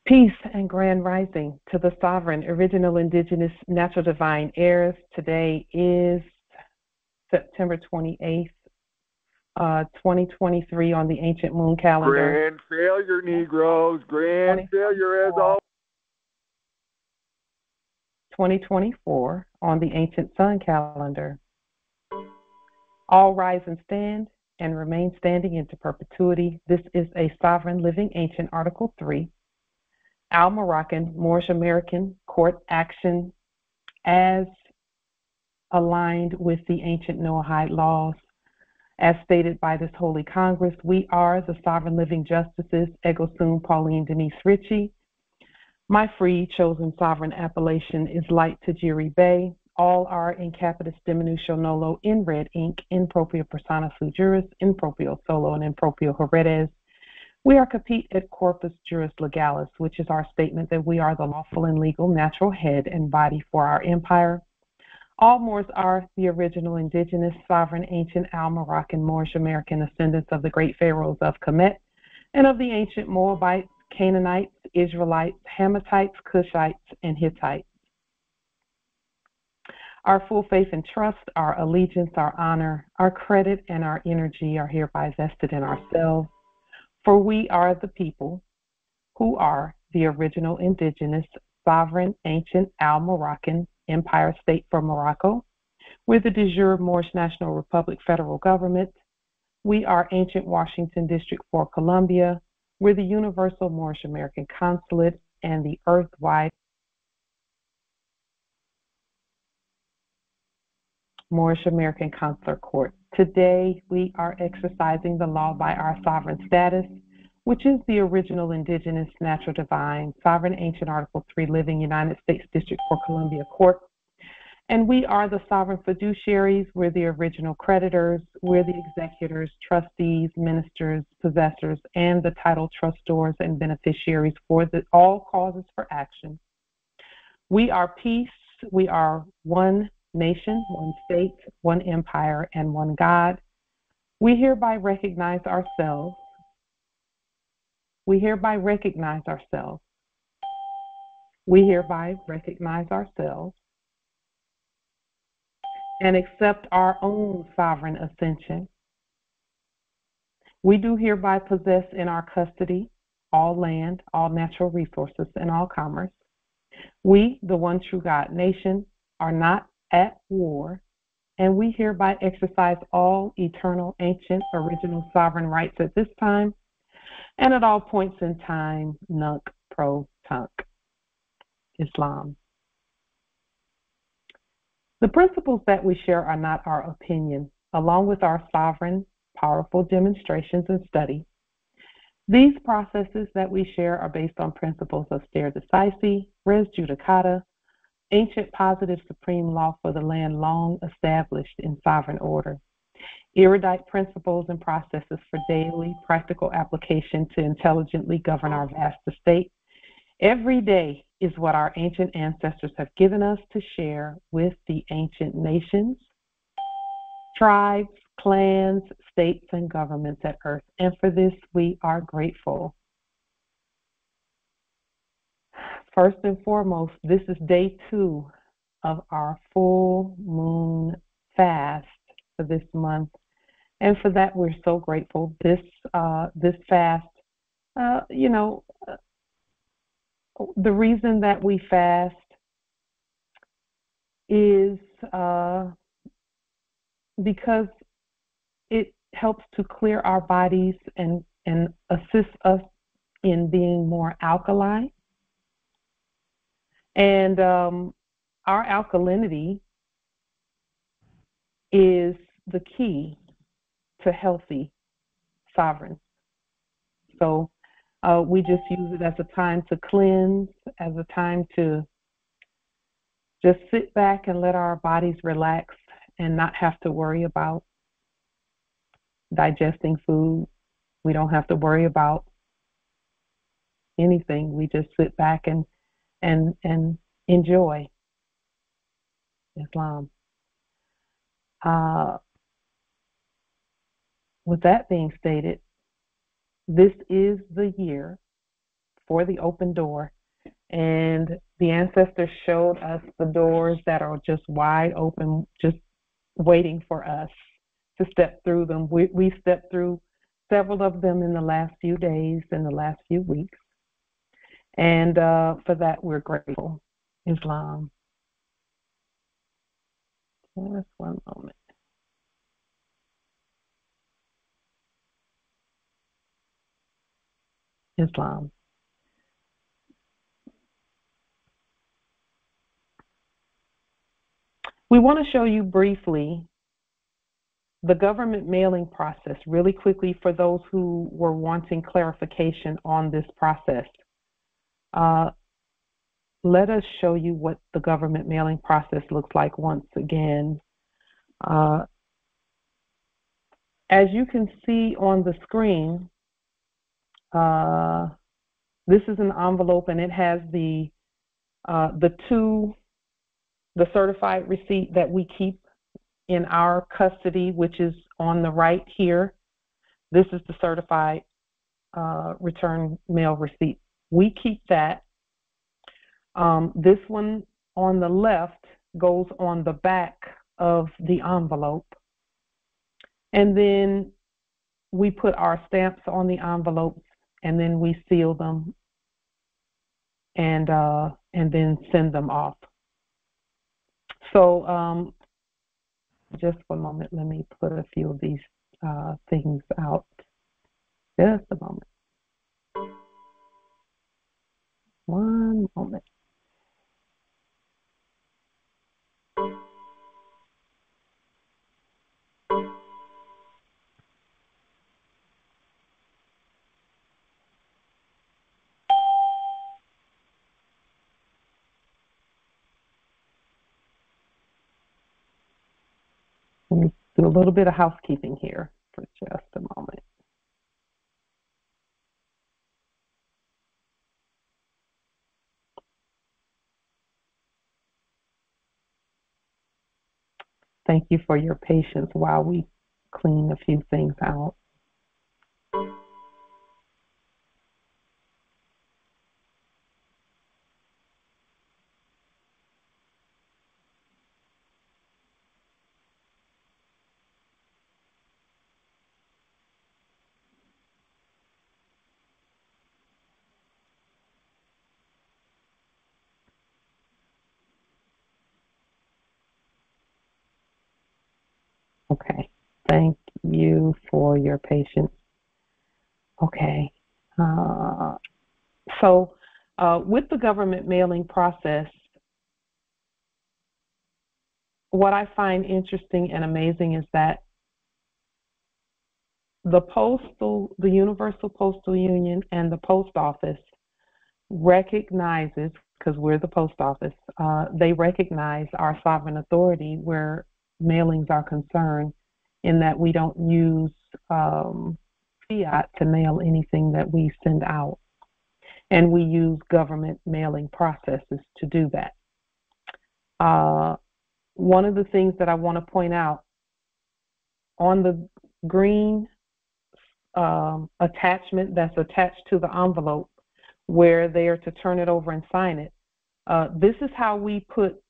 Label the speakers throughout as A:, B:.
A: Peace and grand rising to the sovereign, original, indigenous, natural, divine heirs. Today is September 28th, 2023 on the ancient moon calendar.
B: Grand failure, Negroes. Grand failure as always.
A: 2024 on the ancient sun calendar. All rise and stand and remain standing into perpetuity. This is a sovereign living ancient Article 3. Al-Moroccan, Moorish American court action as aligned with the ancient Noahide laws. As stated by this Holy Congress, we are the sovereign living justices, Ego Sum Pauline Denise Ritchie. My free chosen sovereign appellation is Light Tajiri Bay. All are in capitis diminution nolo in red ink, in proprio persona sui juris, in proprio solo, and in proprio heredes. We are capite et corpus juris legalis, which is our statement that we are the lawful and legal natural head and body for our empire. All Moors are the original indigenous, sovereign, ancient, Al-Moroccan, Moorish American ascendants of the great pharaohs of Kemet and of the ancient Moabites, Canaanites, Israelites, Hamathites, Cushites, and Hittites. Our full faith and trust, our allegiance, our honor, our credit, and our energy are hereby vested in ourselves. For we are the people who are the original indigenous, sovereign, ancient, Al-Moroccan Empire State for Morocco. We're the de jure Moorish National Republic federal government. We are ancient Washington District for Columbia. We're the Universal Moorish American Consulate and the Earth-wide Moorish American Consular Court. Today, we are exercising the law by our sovereign status, which is the original indigenous, natural, divine, sovereign, ancient Article 3 living United States District for Columbia Court. And we are the sovereign fiduciaries. We're the original creditors. We're the executors, trustees, ministers, possessors, and the title trustors and beneficiaries for all causes for action. We are peace. We are one nation, one state, one empire, and one God. We hereby recognize ourselves. We hereby recognize ourselves. We hereby recognize ourselves and accept our own sovereign ascension. We do hereby possess in our custody all land, all natural resources, and all commerce. We, the one true God nation, are not at war, and we hereby exercise all eternal, ancient, original sovereign rights at this time and at all points in time, nunc pro tunc. Islam. The principles that we share are not our opinion, along with our sovereign, powerful demonstrations and study. These processes that we share are based on principles of stare decisis, res judicata, ancient positive supreme law for the land long established in sovereign order, erudite principles and processes for daily practical application to intelligently govern our vast estate. Every day is what our ancient ancestors have given us to share with the ancient nations, tribes, clans, states, and governments at earth. And for this, we are grateful. First and foremost, this is day 2 of our full moon fast for this month. And for that, we're so grateful. This fast, the reason that we fast is because it helps to clear our bodies and assist us in being more alkaline. And our alkalinity is the key to healthy sovereigns. So we just use it as a time to cleanse, as a time to just sit back and let our bodies relax and not have to worry about digesting food. We don't have to worry about anything. We just sit back and enjoy Islam. With that being stated, this is the year for the open door. And the ancestors showed us the doors that are just wide open, just waiting for us to step through them. We stepped through several of them in the last few days, in the last few weeks. And for that, we're grateful. Islam. Just one moment. Islam. We want to show you briefly the government mailing process, really quickly, for those who were wanting clarification on this process. Let us show you what the government mailing process looks like once again. As you can see on the screen, this is an envelope, and it has the certified receipt that we keep in our custody, which is on the right here. This is the certified return mail receipt. We keep that. This one on the left goes on the back of the envelope. And then we put our stamps on the envelopes, and then we seal them and then send them off. So just one moment, let me put a few of these things out. Just a moment. One moment. Let me do a little bit of housekeeping here for just a moment. Thank you for your patience while we clean a few things out. Okay, thank you for your patience. Okay, so with the government mailing process, what I find interesting and amazing is that the Universal Postal Union and the Post Office recognizes, because we're the Post Office, they recognize our sovereign authority where mailings are concerned, in that we don't use fiat to mail anything that we send out. And we use government mailing processes to do that. One of the things that I want to point out, on the green attachment that's attached to the envelope where they are to turn it over and sign it, this is how we put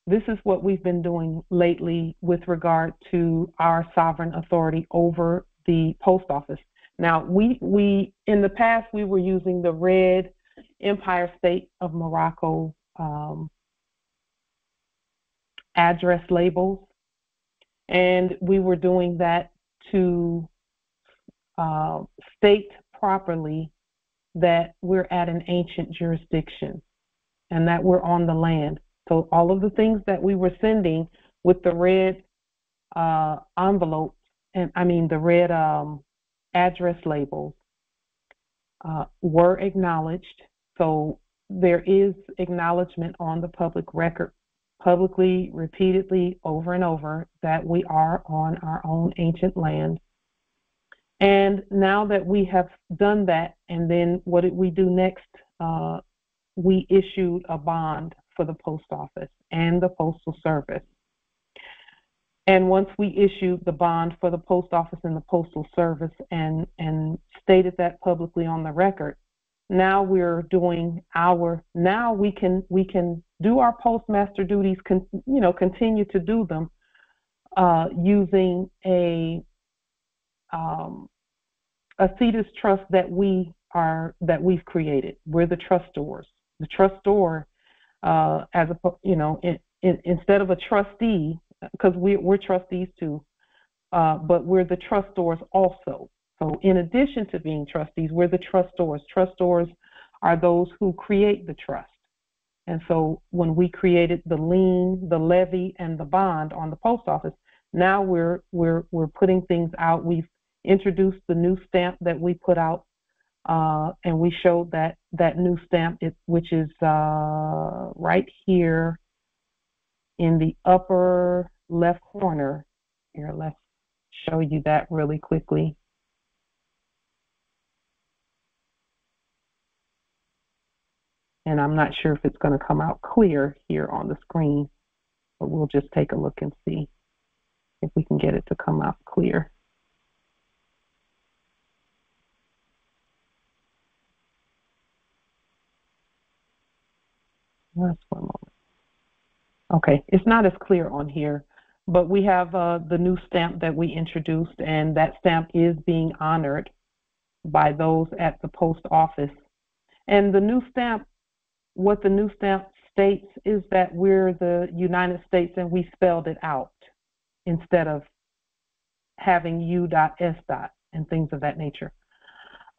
A: this is what we've been doing lately with regard to our sovereign authority over the post office. Now, we in the past, we were using the red Empire State of Morocco address labels, and we were doing that to state properly that we're at an ancient jurisdiction and that we're on the land. So all of the things that we were sending with the red envelopes, and I mean the red address labels, were acknowledged. So there is acknowledgement on the public record, publicly, repeatedly, over and over, that we are on our own ancient land. And now that we have done that, and then what did we do next? We issued a bond for the post office and the postal service. And once we issued the bond for the post office and the postal service and stated that publicly on the record, now we're doing now we can do our postmaster duties, continue to do them using a CETUS trust that we've created. We're the trustors. The trustor, instead of a trustee, because we're trustees too, but we're the trustors also. So in addition to being trustees, we're the trustors. Trustors are those who create the trust. And so when we created the lien, the levy, and the bond on the post office, now we're putting things out. We've introduced the new stamp that we put out, and we showed that new stamp, which is right here in the upper left corner. Here, let's show you that really quickly. And I'm not sure if it's going to come out clear here on the screen, but we'll just take a look and see if we can get it to come out clear. Just one moment. Okay, it's not as clear on here, but we have the new stamp that we introduced, and that stamp is being honored by those at the post office. And the new stamp, what the new stamp states is that we're the United States, and we spelled it out instead of having U.S. and things of that nature.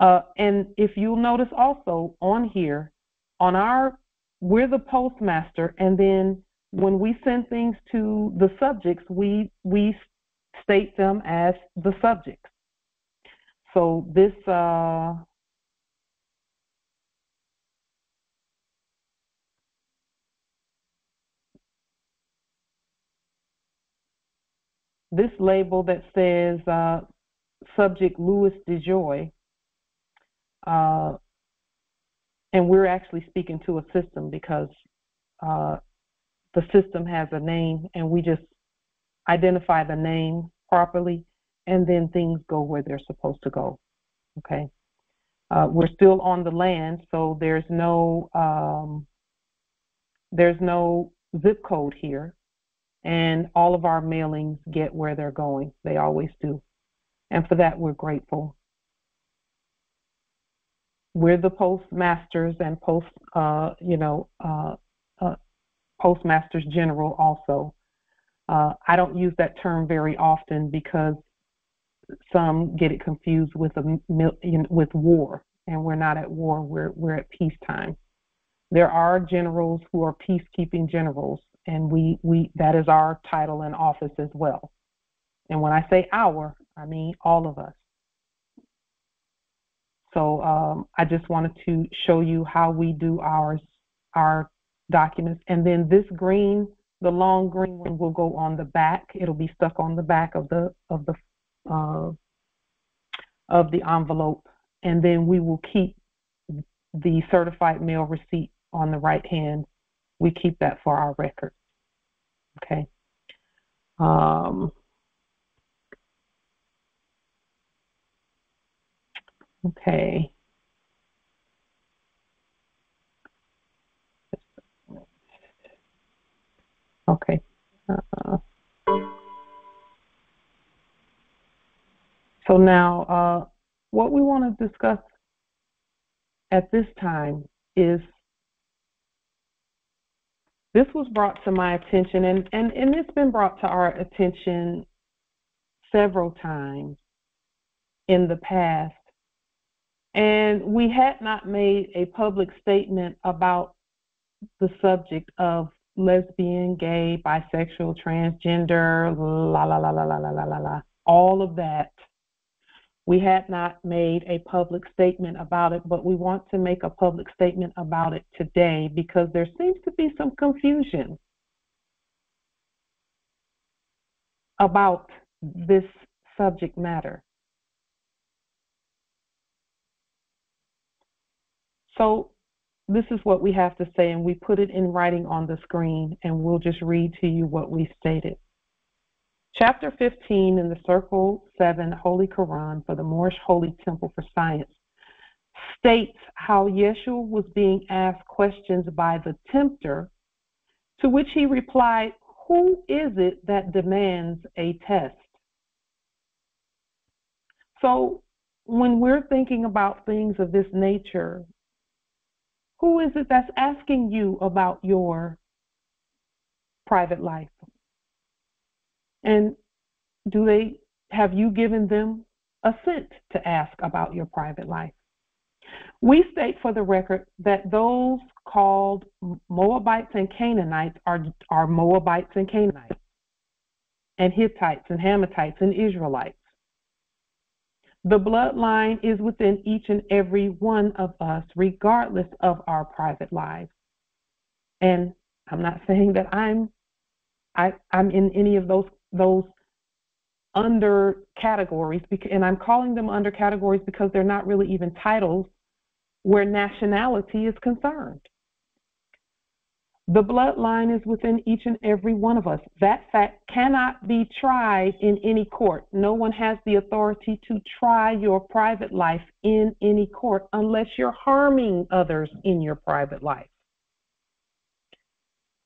A: And if you'll notice also on here, we're the postmaster, and then when we send things to the subjects, we state them as the subjects. So this this label that says subject Louis DeJoy, and we're actually speaking to a system because the system has a name, and we just identify the name properly, and then things go where they're supposed to go. Okay. We're still on the land, so there's no zip code here, and all of our mailings get where they're going. They always do, and for that we're grateful. We're the postmasters and postmasters general also. I don't use that term very often because some get it confused with war, and we're not at war. We're at peacetime. There are generals who are peacekeeping generals, and that is our title and office as well. And when I say our, I mean all of us. So I just wanted to show you how we do our documents. And then this green, the long green one, will go on the back. It'll be stuck on the back of the envelope, and then we will keep the certified mail receipt on the right hand. We keep that for our records. Okay. Okay. Okay. So now, what we want to discuss at this time is, this was brought to my attention, and it's been brought to our attention several times in the past, and we had not made a public statement about the subject of lesbian, gay, bisexual, transgender, all of that. We had not made a public statement about it, but we want to make a public statement about it today because there seems to be some confusion about this subject matter. So this is what we have to say, and we put it in writing on the screen, and we'll just read to you what we stated. Chapter 15 in the Circle 7 Holy Quran for the Moorish Holy Temple for Science states how Yeshua was being asked questions by the tempter, to which he replied, "Who is it that demands a test?" So when we're thinking about things of this nature, who is it that's asking you about your private life? And have you given them assent to ask about your private life? We state for the record that those called Moabites and Canaanites are Moabites and Canaanites, and Hittites and Hamathites and Israelites. The bloodline is within each and every one of us, regardless of our private lives. And I'm not saying that I'm in any of those under categories, and I'm calling them under categories because they're not really even titles where nationality is concerned. The bloodline is within each and every one of us. That fact cannot be tried in any court. No one has the authority to try your private life in any court unless you're harming others in your private life.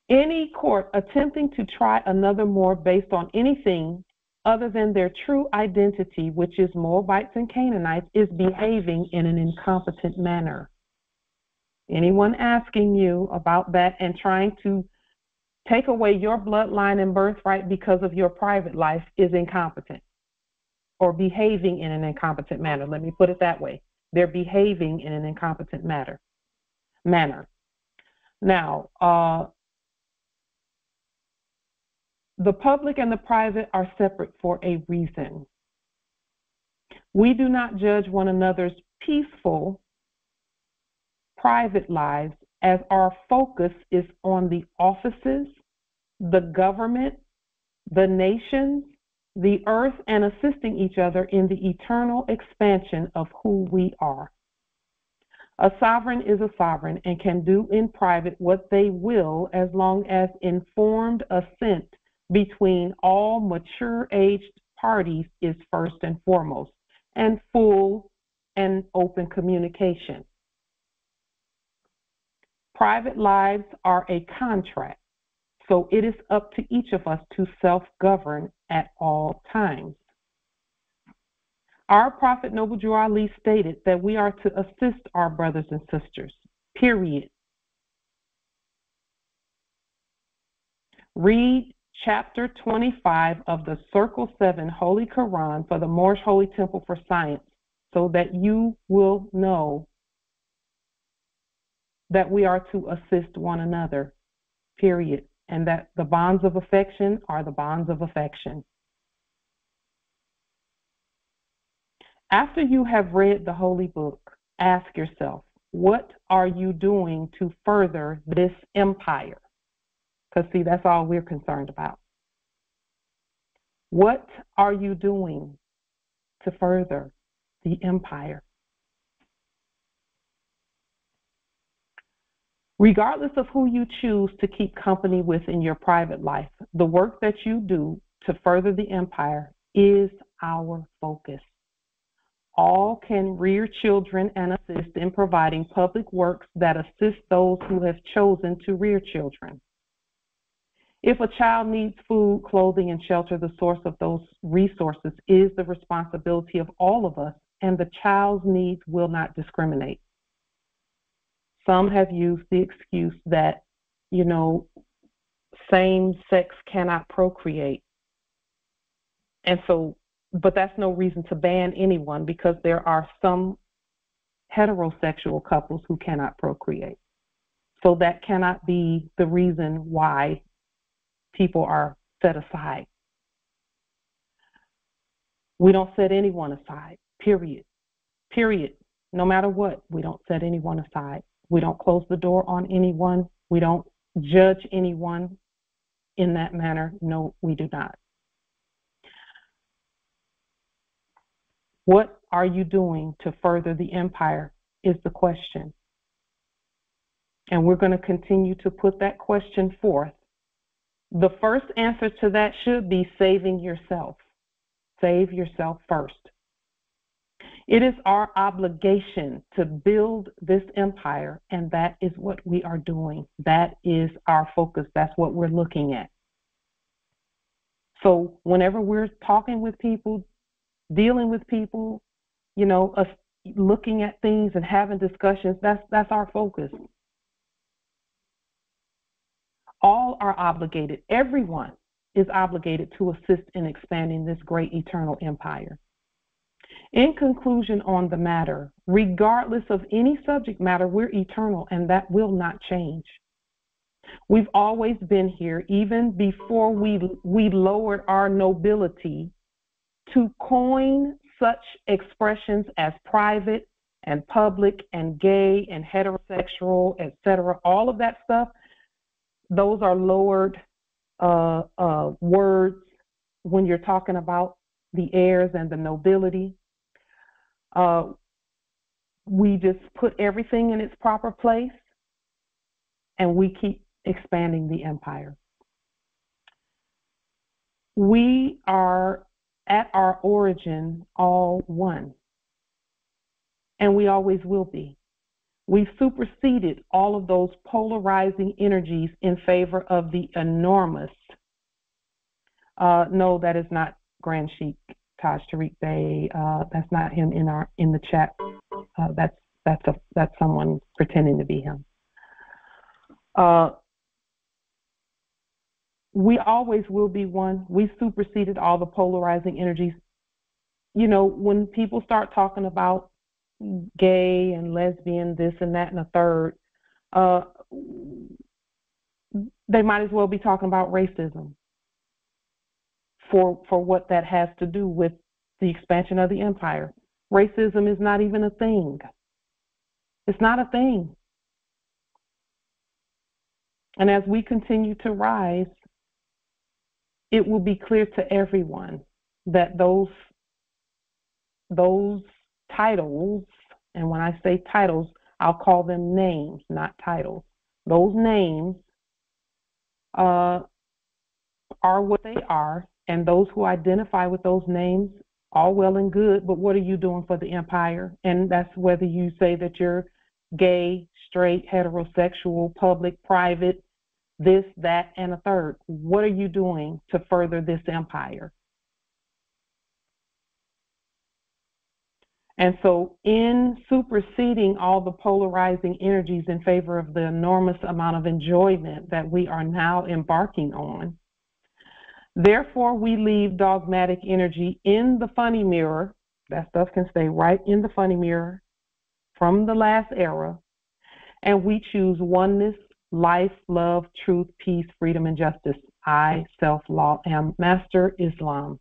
A: Any court attempting to try another Moor based on anything other than their true identity, which is Moabites and Canaanites, is behaving in an incompetent manner. Anyone asking you about that and trying to take away your bloodline and birthright because of your private life is incompetent or behaving in an incompetent manner. Let me put it that way. They're behaving in an incompetent manner. Now, the public and the private are separate for a reason. We do not judge one another's peaceful private lives, as our focus is on the offices, the government, the nations, the earth, and assisting each other in the eternal expansion of who we are. A sovereign is a sovereign and can do in private what they will, as long as informed assent between all mature-aged parties is first and foremost, and full and open communication. Private lives are a contract, so it is up to each of us to self-govern at all times. Our Prophet Noble Drew Ali stated that we are to assist our brothers and sisters, period. Read Chapter 25 of the Circle 7 Holy Quran for the Moorish Holy Temple for Science, so that you will know that we are to assist one another, period, and that the bonds of affection are the bonds of affection. After you have read the Holy Book, ask yourself, what are you doing to further this empire? Because, see, that's all we're concerned about. What are you doing to further the empire? Regardless of who you choose to keep company with in your private life, the work that you do to further the empire is our focus. All can rear children and assist in providing public works that assist those who have chosen to rear children. If a child needs food, clothing, and shelter, the source of those resources is the responsibility of all of us, and the child's needs will not discriminate. Some have used the excuse that, same sex cannot procreate. And so, but that's no reason to ban anyone, because there are some heterosexual couples who cannot procreate. So that cannot be the reason why people are set aside. We don't set anyone aside, period. Period. No matter what, we don't set anyone aside. We don't close the door on anyone. We don't judge anyone in that manner. No, we do not. What are you doing to further the empire is the question. And we're going to continue to put that question forth The first answer to that should be saving yourself. Save yourself first. It is our obligation to build this empire, and that is what we are doing. That is our focus. That's what we're looking at. So whenever we're talking with people, dealing with people, us looking at things and having discussions, that's our focus. All are obligated. Everyone is obligated to assist in expanding this great eternal empire. In conclusion on the matter, regardless of any subject matter, we're eternal, and that will not change. We've always been here, even before we lowered our nobility to coin such expressions as private and public and gay and heterosexual, etc. All of that stuff, those are lowered words when you're talking about the heirs and the nobility. We just put everything in its proper place, and we keep expanding the empire. We are at our origin all one, and we always will be. We've superseded all of those polarizing energies in favor of the enormous. No, that is not Grand Sheik Tajiri Bey. That's not him in the chat. That's someone pretending to be him. We always will be one. We superseded all the polarizing energies. When people start talking about gay and lesbian, this and that and the third, they might as well be talking about racism for what that has to do with the expansion of the empire. Racism is not even a thing. It's not a thing. And as we continue to rise, it will be clear to everyone that those titles, and when I say titles, I'll call them names, not titles. Those names are what they are, and those who identify with those names, all well and good, but what are you doing for the empire? And that's whether you say that you're gay, straight, heterosexual, public, private, this, that, and a third. What are you doing to further this empire? And so in superseding all the polarizing energies in favor of the enormous amount of enjoyment that we are now embarking on, therefore we leave dogmatic energy in the funny mirror. That stuff can stay right in the funny mirror from the last era, and we choose oneness, life, love, truth, peace, freedom, and justice. I, self-law, am Master Islam.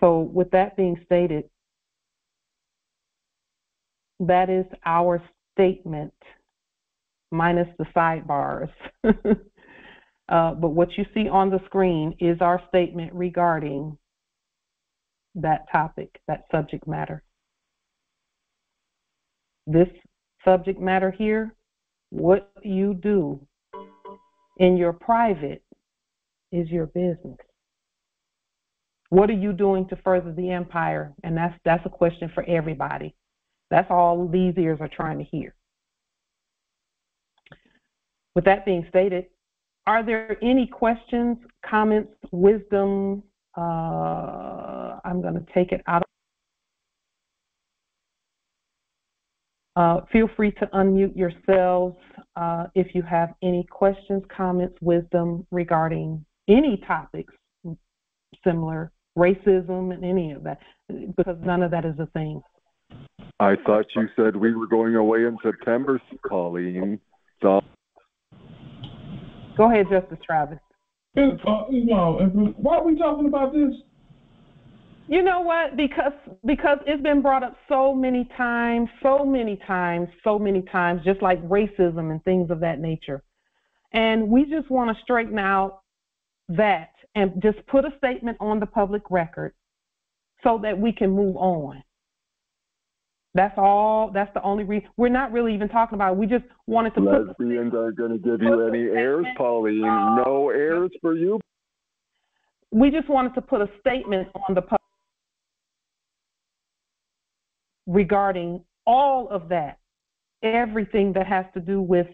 A: So with that being stated, that is our statement, minus the sidebars. But what you see on the screen is our statement regarding that topic, that subject matter. This subject matter here, what you do in your private is your business. What are you doing to further the empire? And that's a question for everybody. That's all these ears are trying to hear. With that being stated, are there any questions, comments, wisdom? I'm going to take it out. Feel free to unmute yourselves if you have any questions, comments, wisdom regarding any topics similar, racism and any of that, because none of that is a thing.
B: I thought you said we were going away in September, Pauline. So.
A: Go ahead, Justice Travis.
C: Why are we talking about this?
A: You know what? Because it's been brought up so many times, just like racism and things of that nature. And we just want to straighten out that and just put a statement on the public record so that we can move on. That's all. That's the only reason. We're not really even talking about it. We just wanted to put.
B: Lesbians aren't going to give you any heirs, Pauline. No heirs for you.
A: We just wanted to put a statement on the public regarding all of that, everything that has to do with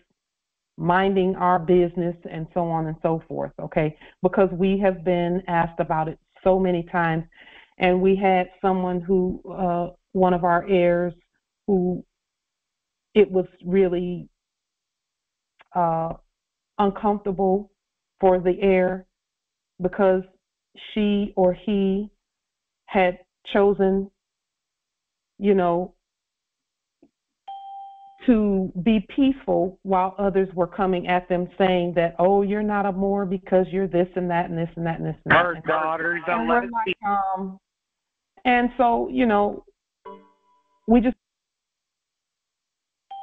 A: minding our business and so on and so forth, okay? Because we have been asked about it so many times, and we had someone who, one of our heirs, who it was really uncomfortable for the heir because she or he had chosen, to be peaceful while others were coming at them saying that, oh, you're not a Moor because you're this and that and this and that and this and that.
C: Her daughter's a lesbian.
A: And so, we just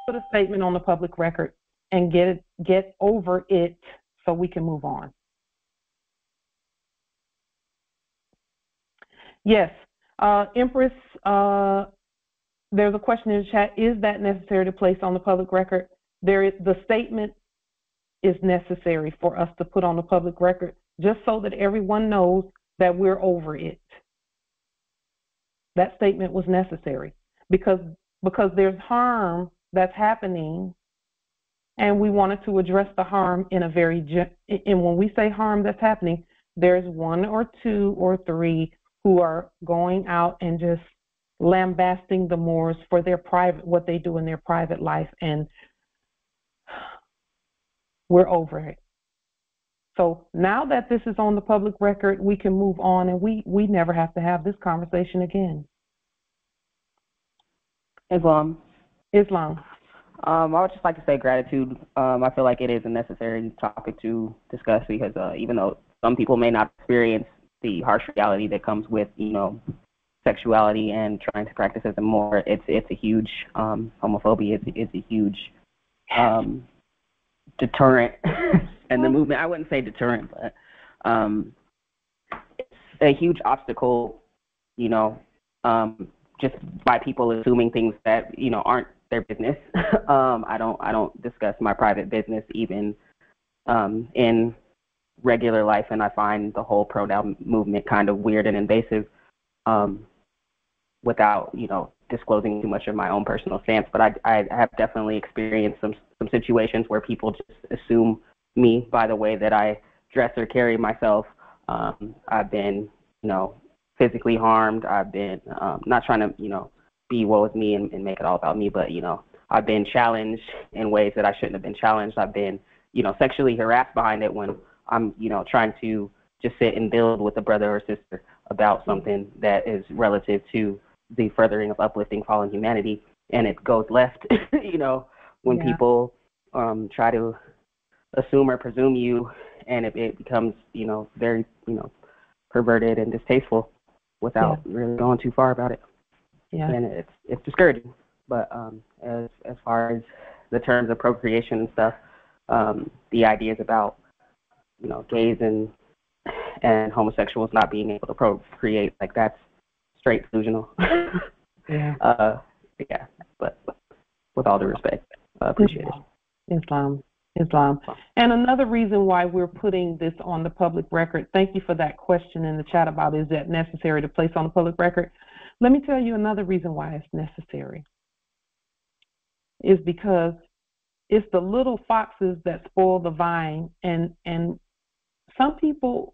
A: put a statement on the public record and get over it so we can move on. Yes, Empress, there's a question in the chat. Is that necessary to place on the public record? The statement is necessary for us to put on the public record just so that everyone knows that we're over it. That statement was necessary because there's harm that's happening, and we wanted to address the harm in a very, and when we say harm that's happening, there's one or two or three who are going out and just lambasting the Moors for their what they do in their private life, and we're over it. So now that this is on the public record, we can move on, and we never have to have this conversation again.
D: Islam.
A: I
D: would just like to say gratitude. I feel like it is a necessary topic to discuss because even though some people may not experience the harsh reality that comes with, sexuality and trying to practice as a Moor, it's a huge homophobia. It's a huge deterrent, and the movement. I wouldn't say deterrent, but it's a huge obstacle. Just by people assuming things that aren't their business. I don't discuss my private business even in regular life, and I find the whole pronoun movement kind of weird and invasive. Without disclosing too much of my own personal stance, but I have definitely experienced some situations where people just assume me by the way that I dress or carry myself. I've been physically harmed. I've been not trying to be woe with me and make it all about me, but I've been challenged in ways that I shouldn't have been challenged. I've been sexually harassed behind it when I'm trying to just sit and build with a brother or sister about something that is relative to the furthering of uplifting fallen humanity, and it goes left, when people try to assume or presume you, and it becomes, very, perverted and distasteful without really going too far about it. Yeah. And it's discouraging. But as far as the terms of procreation and stuff, the ideas about, gays and homosexuals not being able to procreate, like that's straight delusional. Yeah. But with all due respect, I appreciate it.
A: Islam. And another reason why we're putting this on the public record, thank you for that question in the chat about is that necessary to place on the public record. Let me tell you another reason why it's necessary. Is because it's the little foxes that spoil the vine, and some people,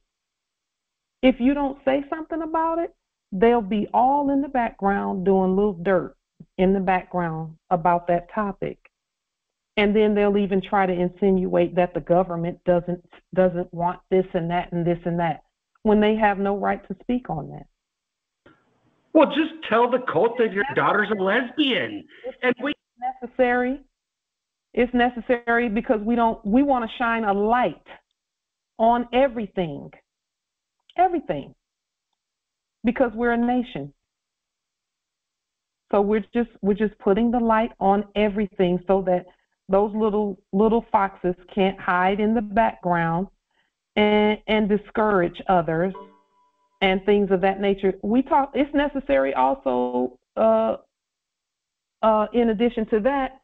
A: if you don't say something about it, they'll be all in the background doing little dirt in the background about that topic. And then they'll even try to insinuate that the government doesn't want this and that and this and that, when they have no right to speak on that.
C: Well, just tell the cult that your daughter's a lesbian. And
A: It's necessary because we want to shine a light on everything. Everything. Because we're a nation. So we're just putting the light on everything so that those little foxes can't hide in the background and discourage others and things of that nature. It's necessary also in addition to that,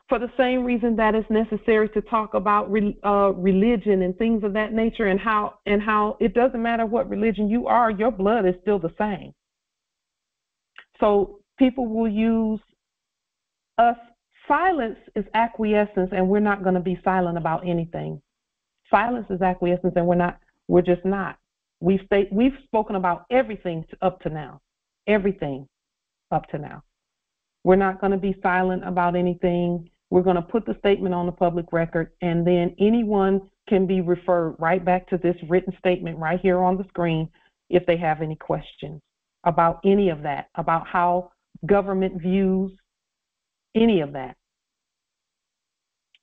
A: for the same reason that it's necessary to talk about religion and things of that nature, and how it doesn't matter what religion you are, your blood is still the same. So people will use us. Silence is acquiescence, and we're not going to be silent about anything. Silence is acquiescence, and we're just not. We've spoken about everything up to now. Everything up to now. We're not going to be silent about anything. We're going to put the statement on the public record, and then anyone can be referred right back to this written statement right here on the screen if they have any questions about any of that, about how government views any of that.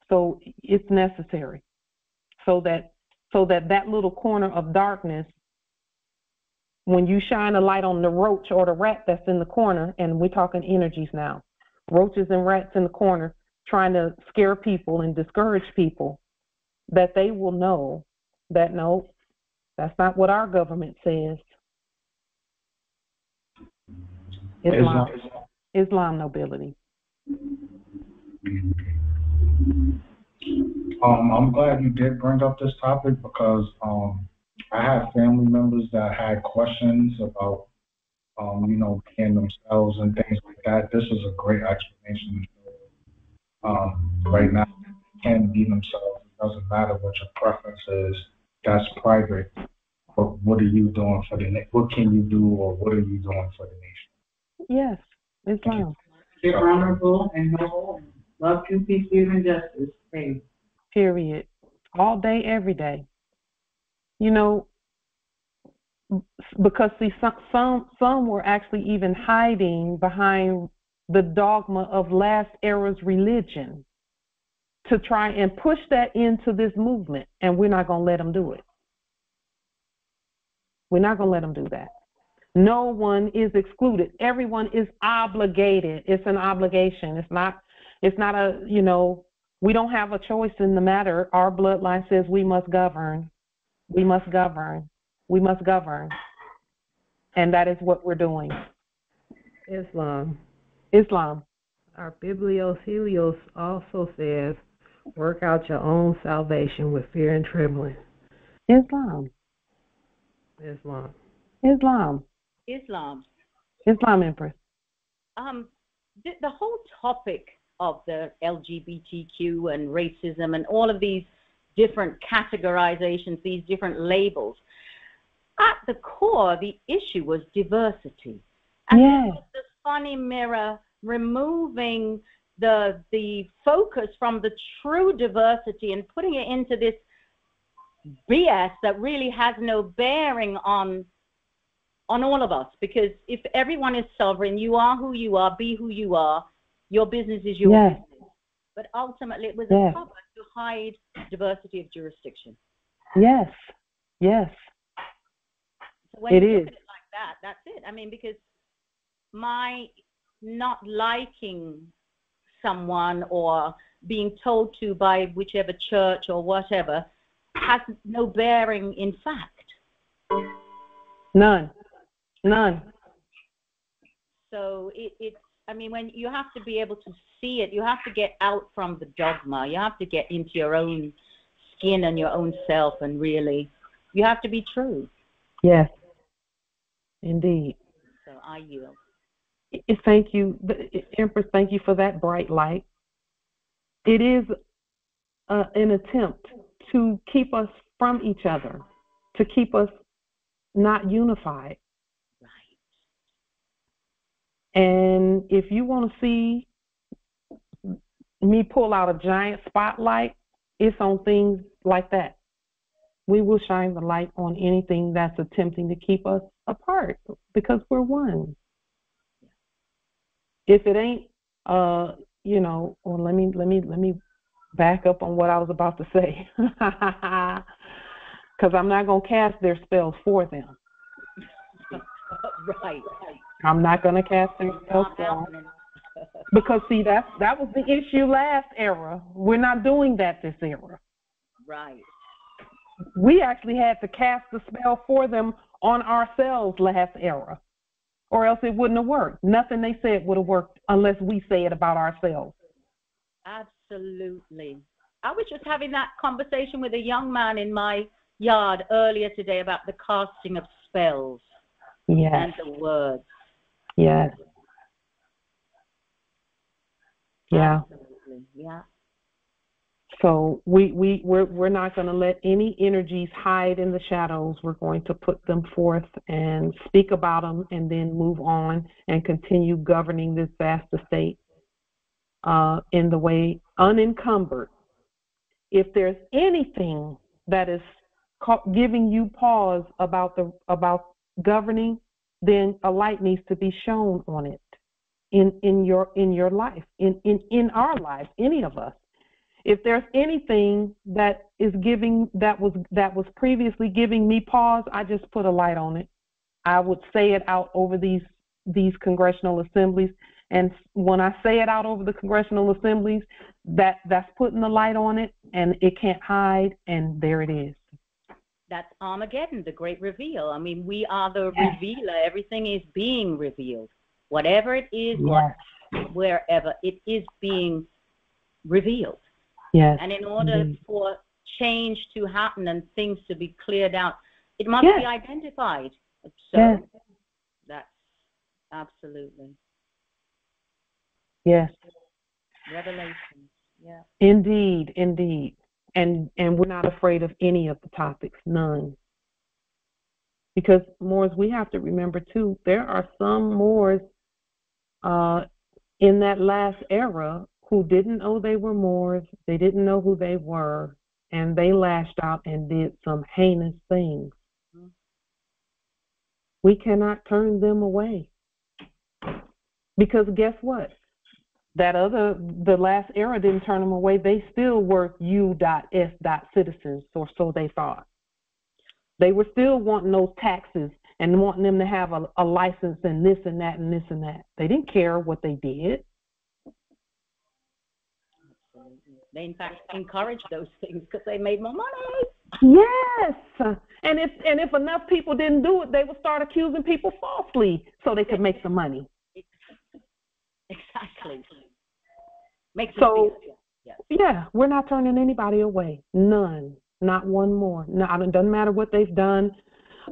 A: So it's necessary so that little corner of darkness, when you shine a light on the roach or the rat that's in the corner, and we're talking energies now, roaches and rats in the corner trying to scare people and discourage people, that they will know that no, that's not what our government says. Islam nobility.
E: I'm glad you did bring up this topic because I had family members that had questions about, being themselves and things like that. This is a great explanation. Right now, they can be themselves. It doesn't matter what your preference is. That's private. But what are you doing for the nation? What can you do, or what are you doing for the nation?
A: Yes, Islam.
F: Be honorable and noble and love truth, peace, freedom, and justice. Hey.
A: Period. All day, every day. Because see, some were actually even hiding behind the dogma of last era's religion to try and push that into this movement, and we're not going to let them do it. We're not going to let them do that. No one is excluded. Everyone is obligated. It's an obligation. It's not a, we don't have a choice in the matter. Our bloodline says we must govern. We must govern. We must govern. And that is what we're doing.
G: Islam.
A: Our
G: Biblios Helios also says, work out your own salvation with fear and trembling.
A: Islam, Empress.
H: The whole topic of the LGBTQ and racism and all of these different categorizations, these different labels, at the core, the issue was diversity. And
A: yes.
H: The funny mirror removing the focus from the true diversity and putting it into this BS that really has no bearing on all of us. Because if everyone is sovereign, you are who you are, be who you are, your business is your
A: yes.
H: business. But ultimately, it was
A: yes.
H: a cover to hide diversity of jurisdiction.
A: Yes.
H: So when
A: it
H: you
A: is.
H: look at it like that, that's it. I mean, because my not liking someone or being told to by whichever church or whatever has no bearing in fact.
A: None.
H: So it's, I mean, when you have to be able to see it, you have to get out from the dogma. You have to get into your own skin and your own self, and really, you have to be true.
A: Yes, indeed.
H: So I yield.
A: Thank you, Empress. Thank you for that bright light. It is an attempt to keep us from each other, to keep us not unified. And if you want to see me pull out a giant spotlight, it's on things like that. We will shine the light on anything that's attempting to keep us apart, because we're one. If it ain't, or let me back up on what I was about to say, because I'm not going to cast their spells for them.
H: Right.
A: I'm not going to cast their spells for them. Because, see, that was the issue last era. We're not doing that this era.
H: Right.
A: We actually had to cast the spell for them on ourselves last era. or else it wouldn't have worked. Nothing they said would have worked unless we say it about ourselves.
H: Absolutely. I was just having that conversation with a young man in my yard earlier today about the casting of spells.
A: Yes.
H: And the words.
A: Yes. Yeah.
H: Absolutely. Yeah.
A: So we're not going to let any energies hide in the shadows. We're going to put them forth and speak about them, and then move on and continue governing this vast estate in the way unencumbered. If there's anything that is giving you pause about governing, then a light needs to be shown on it in your life, in our lives, any of us. If there's anything that was previously giving me pause, I just put a light on it. I would say it out over these congressional assemblies, and when I say it out over the congressional assemblies, that's putting the light on it, and it can't hide, and there it is.
H: That's Armageddon, the great reveal. I mean, we are the revealer. Everything is being revealed. Whatever it is, wherever, it is being revealed.
A: Yes.
H: And in order for change to happen and things to be cleared out, it must be identified. So that's absolutely.
A: Yes.
H: Revelation. Yeah.
A: Indeed, indeed. And we're not afraid of any of the topics, none. Because Moors, we have to remember too, there are some Moors in that last era who didn't know they were Moors, they didn't know who they were, and they lashed out and did some heinous things. Mm-hmm. We cannot turn them away. Because guess what? The last era didn't turn them away. They still were U.S. citizens, or so they thought. They were still wanting those taxes and wanting them to have a license and this and that and this and that. They didn't care what they did.
H: They, in fact, encouraged those things because they made more money.
A: Yes. And if enough people didn't do it, they would start accusing people falsely so they could make some money.
H: Exactly. Makes
A: so,
H: yes.
A: Yeah, we're not turning anybody away. None. Not one more. No, it doesn't matter what they've done.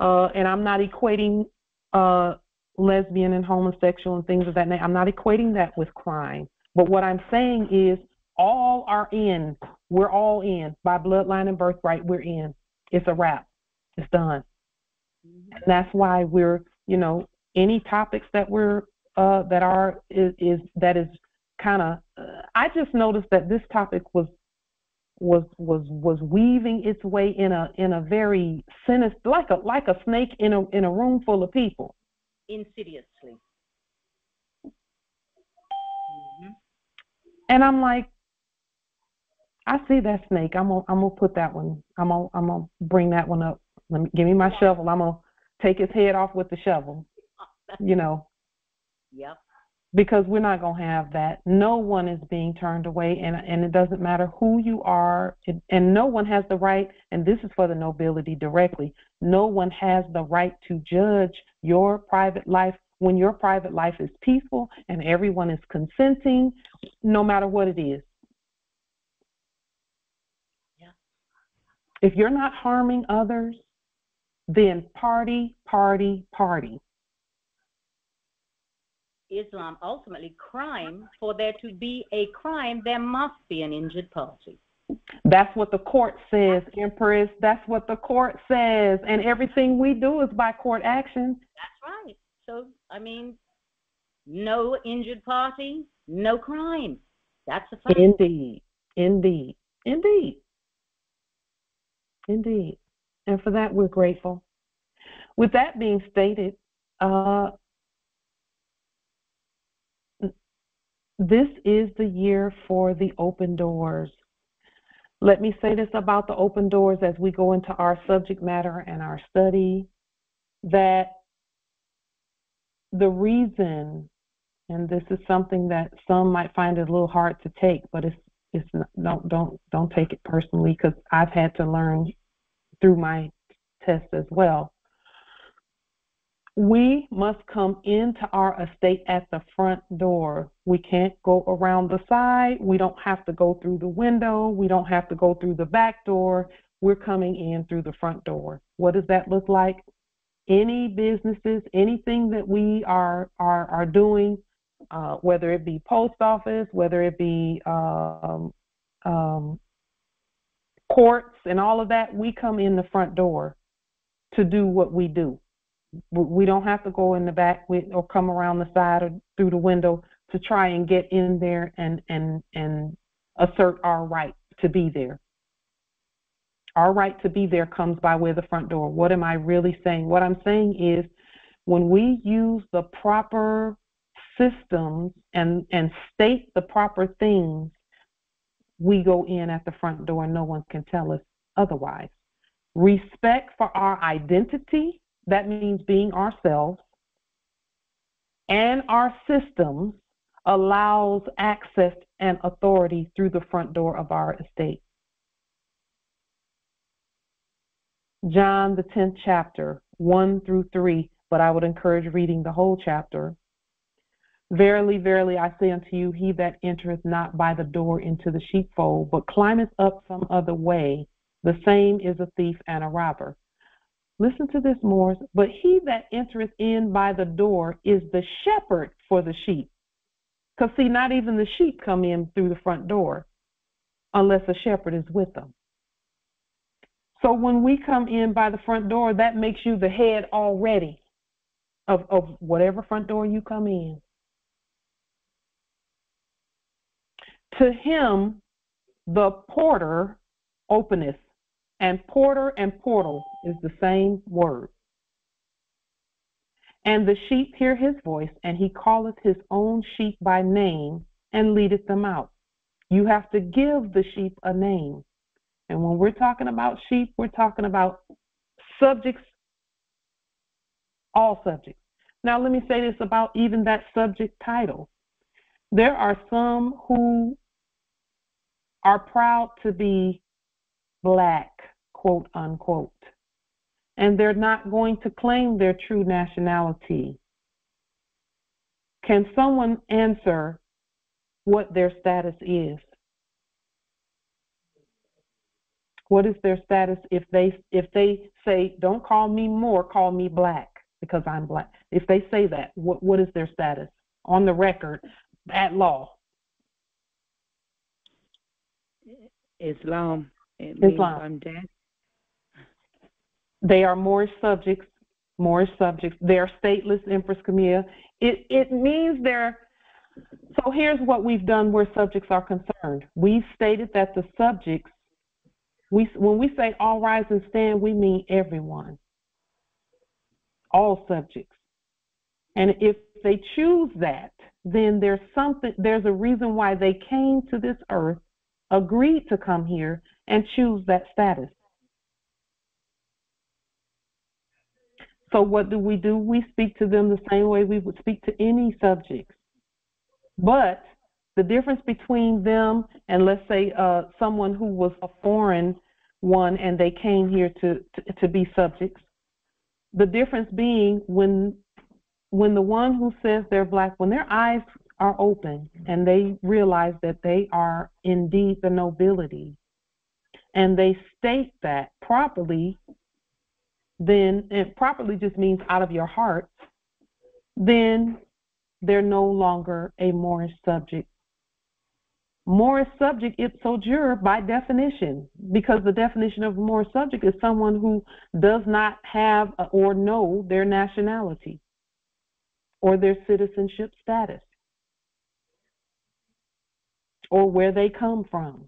A: And I'm not equating lesbian and homosexual and things of that nature. I'm not equating that with crime. But what I'm saying is all are in. We're all in. By bloodline and birthright, we're in. It's a wrap. It's done. Mm-hmm. And that's why we're, any topics that we're that is kind of. I just noticed that this topic was weaving its way in a very sinister, like a snake in a room full of people.
H: Insidiously. Mm-hmm.
A: And I'm like, I see that snake. I'm gonna put that one. I'm gonna bring that one up. Give me my shovel. I'm gonna take his head off with the shovel.
H: Yep.
A: Because we're not gonna have that. No one is being turned away, and it doesn't matter who you are, and no one has the right. And this is for the nobility directly. No one has the right to judge your private life when your private life is peaceful and everyone is consenting, no matter what it is. If you're not harming others, then party.
H: Islam ultimately crime. For there to be a crime, there must be an injured party.
A: That's what the court says, Empress. That's what the court says. And everything we do is by court action.
H: That's right. So, I mean, no injured party, no crime. That's a fact.
A: Indeed. And for that, we're grateful. With that being stated, this is the year for the open doors. Let me say this about the open doors as we go into our subject matter and our study, that the reason, and this is something that some might find it a little hard to take, but it's not, don't take it personally, because I've had to learn through my test as well. We must come into our estate at the front door. We can't go around the side. We don't have to go through the window. We don't have to go through the back door. We're coming in through the front door. What does that look like? Any businesses, anything that we are doing, whether it be post office, whether it be courts and all of that, we come in the front door to do what we do. We don't have to go in the back or come around the side or through the window to try and get in there and assert our right to be there. Our right to be there comes by way of the front door. What am I really saying? What I'm saying is when we use the proper systems and state the proper things, we go in at the front door and no one can tell us otherwise. Respect for our identity, that means being ourselves, and our systems allows access and authority through the front door of our estate. John, the 10th chapter, 1 through 3, but I would encourage reading the whole chapter. Verily, verily, I say unto you, he that entereth not by the door into the sheepfold, but climbeth up some other way, the same is a thief and a robber. Listen to this, Moors. But he that entereth in by the door is the shepherd for the sheep. Because, see, not even the sheep come in through the front door unless a shepherd is with them. So when we come in by the front door, that makes you the head already of whatever front door you come in. To him, the porter openeth. And porter and portal is the same word. And the sheep hear his voice, and he calleth his own sheep by name and leadeth them out. You have to give the sheep a name. And when we're talking about sheep, we're talking about subjects, all subjects. Now, let me say this about even that subject title. There are some who are proud to be Black, quote unquote, and they're not going to claim their true nationality. Can someone answer what their status is? What is their status if they say, don't call me Moore, call me Black because I'm Black? If they say that, what is their status on the record at law?
I: Islam. It means I'm dead.
A: They are Moorish subjects. They are stateless, Empress Camille. It means they're. So here's what we've done where subjects are concerned. We've stated that the subjects, when we say all rise and stand, we mean everyone, all subjects. And if they choose that, then there's a reason why they came to this earth, agreed to come here, and choose that status. So what do? We speak to them the same way we would speak to any subjects. But the difference between them and, let's say, someone who was a foreign one and they came here to be subjects, the difference being when the one who says they're Black, when their eyes are open and they realize that they are indeed the nobility, and they state that properly, then it properly just means out of your heart, then they're no longer a Moorish subject. Moorish subject ipso jure by definition, because the definition of a Moorish subject is someone who does not have or know their nationality or their citizenship status or where they come from.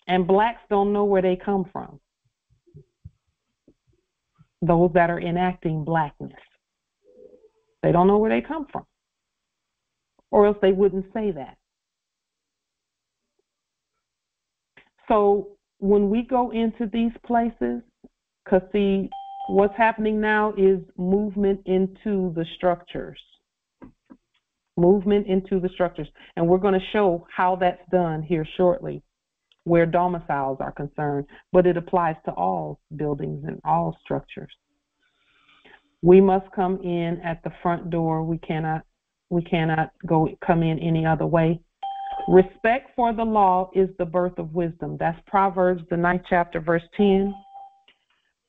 A: And Blacks don't know where they come from. Those that are enacting Blackness. They don't know where they come from. Or else they wouldn't say that. So when we go into these places, because see, what's happening now is movement into the structures. Movement into the structures. And we're going to show how that's done here shortly, where domiciles are concerned, but it applies to all buildings and all structures. We must come in at the front door. We cannot come in any other way. Respect for the law is the birth of wisdom. That's Proverbs, the 9th chapter, verse 10.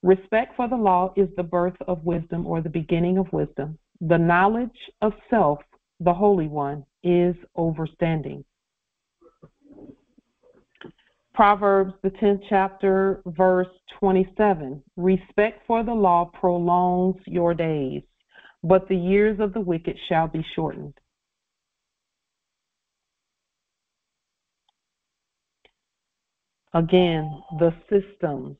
A: Respect for the law is the birth of wisdom, or the beginning of wisdom. The knowledge of self, the Holy One, is overstanding. Proverbs, the 10th chapter, verse 27. Respect for the law prolongs your days, but the years of the wicked shall be shortened. Again, the systems.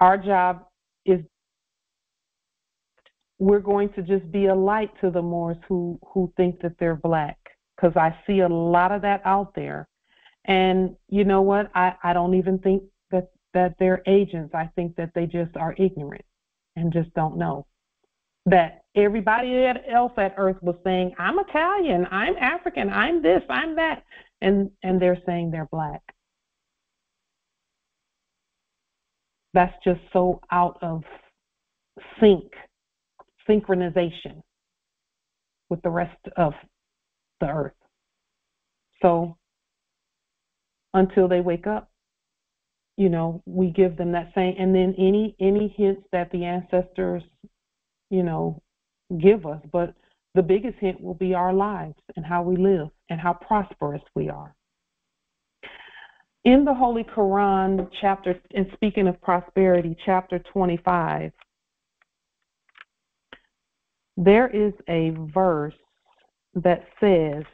A: Our job is, we're going to just be a light to the Moors who think that they're black, because I see a lot of that out there. And you know what? I don't even think that they're agents. I think that they just are ignorant and just don't know that everybody else at Earth was saying, I'm Italian, I'm African, I'm this, I'm that, and they're saying they're black. That's just so out of synchronization with the rest of the Earth. So until they wake up, we give them that same, and then any hints that the ancestors, give us, but the biggest hint will be our lives and how we live and how prosperous we are. In the Holy Quran chapter, and speaking of prosperity, chapter 25, there is a verse that says,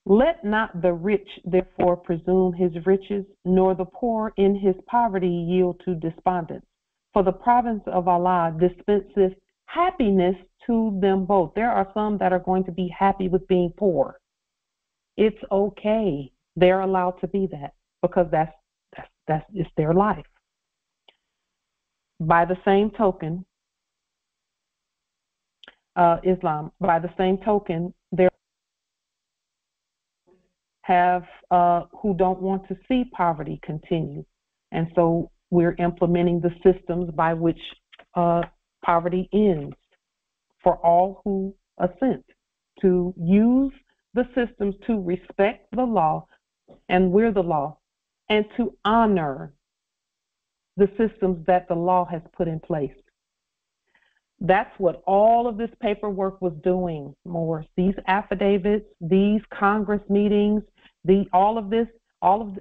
A: let not the rich therefore presume his riches, nor the poor in his poverty yield to despondence. For the province of Allah dispenses happiness to them both. There are some that are going to be happy with being poor. It's okay. They're allowed to be that, because that's it's their life. By the same token, Islam, by the same token, there have who don't want to see poverty continue. And so we're implementing the systems by which poverty ends for all who assent to use the systems to respect the law, and we're the law, and to honor the systems that the law has put in place. That's what all of this paperwork was doing, Morris. These affidavits, these Congress meetings, all of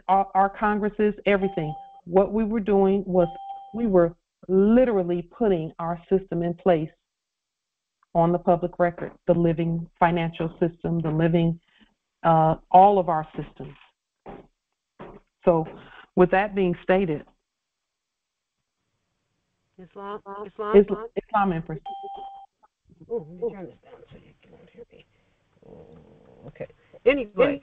A: our Congresses, everything. What we were doing was we were literally putting our system in place on the public record, the living financial system, the living, all of our systems. So with that being stated,
G: Islam,
A: Empress.
G: Oh, let me turn this down so you can't hear me. Okay. Anyway,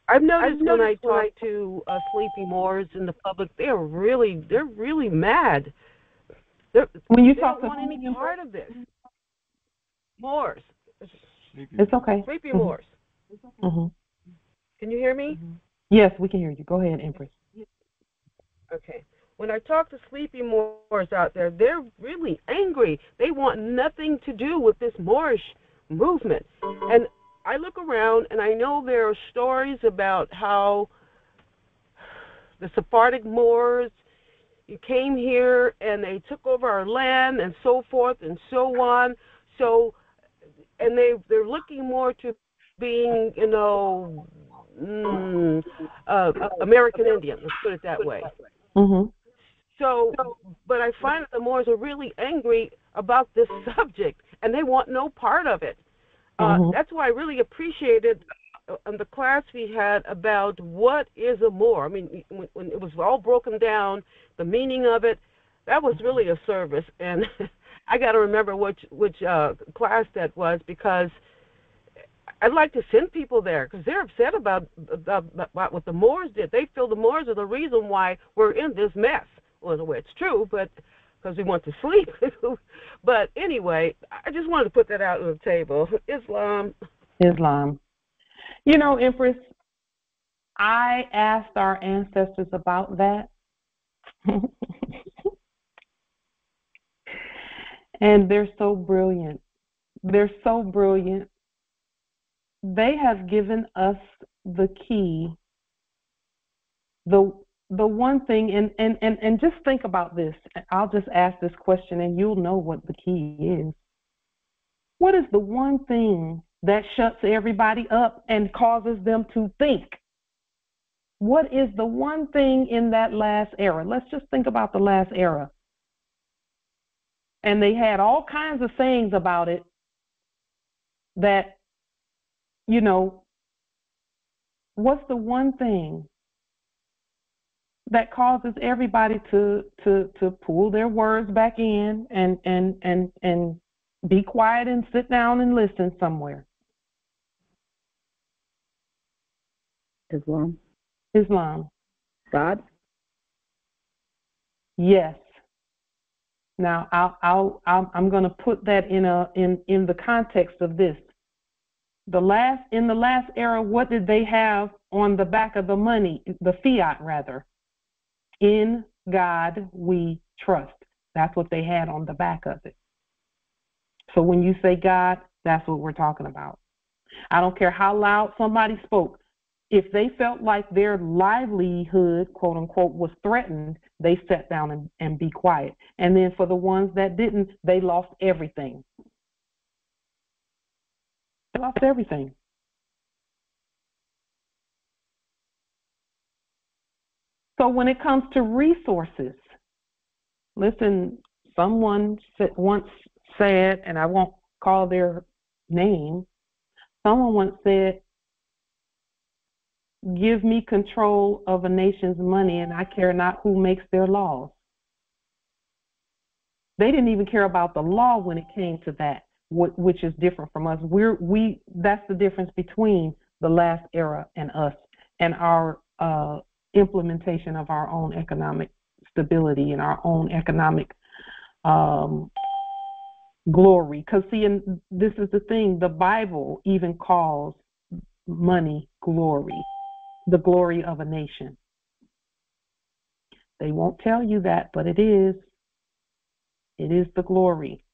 G: I've noticed when I talk to sleepy Moors in the public, they're really mad.
A: When you
G: they
A: talk
G: don't
A: to
G: want any part of this. Moors.
A: It's okay.
G: Sleepy Moors.
A: Mm-hmm.
G: Can you hear me?
A: Yes, we can hear you. Go ahead, Empress.
G: Okay. When I talk to sleepy Moors out there, they're really angry. They want nothing to do with this Moorish movement. And I look around and I know there are stories about how the Sephardic Moors came here and they took over our land and so forth and so on. So, and they're looking more to being, American Indian, let's put it that way.
A: Mm-hmm.
G: So, but I find that the Moors are really angry about this subject, and they want no part of it. That's why I really appreciated the class we had about what is a Moor. I mean, when it was all broken down, the meaning of it, that was really a service. And I got to remember which class that was, because I'd like to send people there, because they're upset about what the Moors did. They feel the Moors are the reason why we're in this mess. Well, in a way, it's true, but because we want to sleep. But anyway, I just wanted to put that out on the table. Islam.
A: Empress, I asked our ancestors about that. And they're so brilliant. They're so brilliant. They have given us the key. The one thing, and just think about this. I'll just ask this question and you'll know what the key is. What is the one thing that shuts everybody up and causes them to think? What is the one thing in that last era? Let's just think about the last era. And they had all kinds of sayings about it that, you know, what's the one thing that causes everybody to pull their words back in and be quiet and sit down and listen somewhere?
I: Islam.
A: Islam.
I: God.
A: Yes. Now I'm going to put that in the context of this. In the last era, what did they have on the back of the money, the fiat rather? In God we trust. That's what they had on the back of it. So when you say God, that's what we're talking about. I don't care how loud somebody spoke. If they felt like their livelihood, quote unquote, was threatened, they sat down and be quiet. And then for the ones that didn't, they lost everything. They lost everything. So when it comes to resources, listen, someone once said, and I won't call their name, someone once said, give me control of a nation's money and I care not who makes their laws. They didn't even care about the law when it came to that, which is different from us. That's the difference between the last era and us and our implementation of our own economic stability and our own economic glory. Because see, and this is the thing, the Bible even calls money glory, the glory of a nation. They won't tell you that, but it is. It is the glory.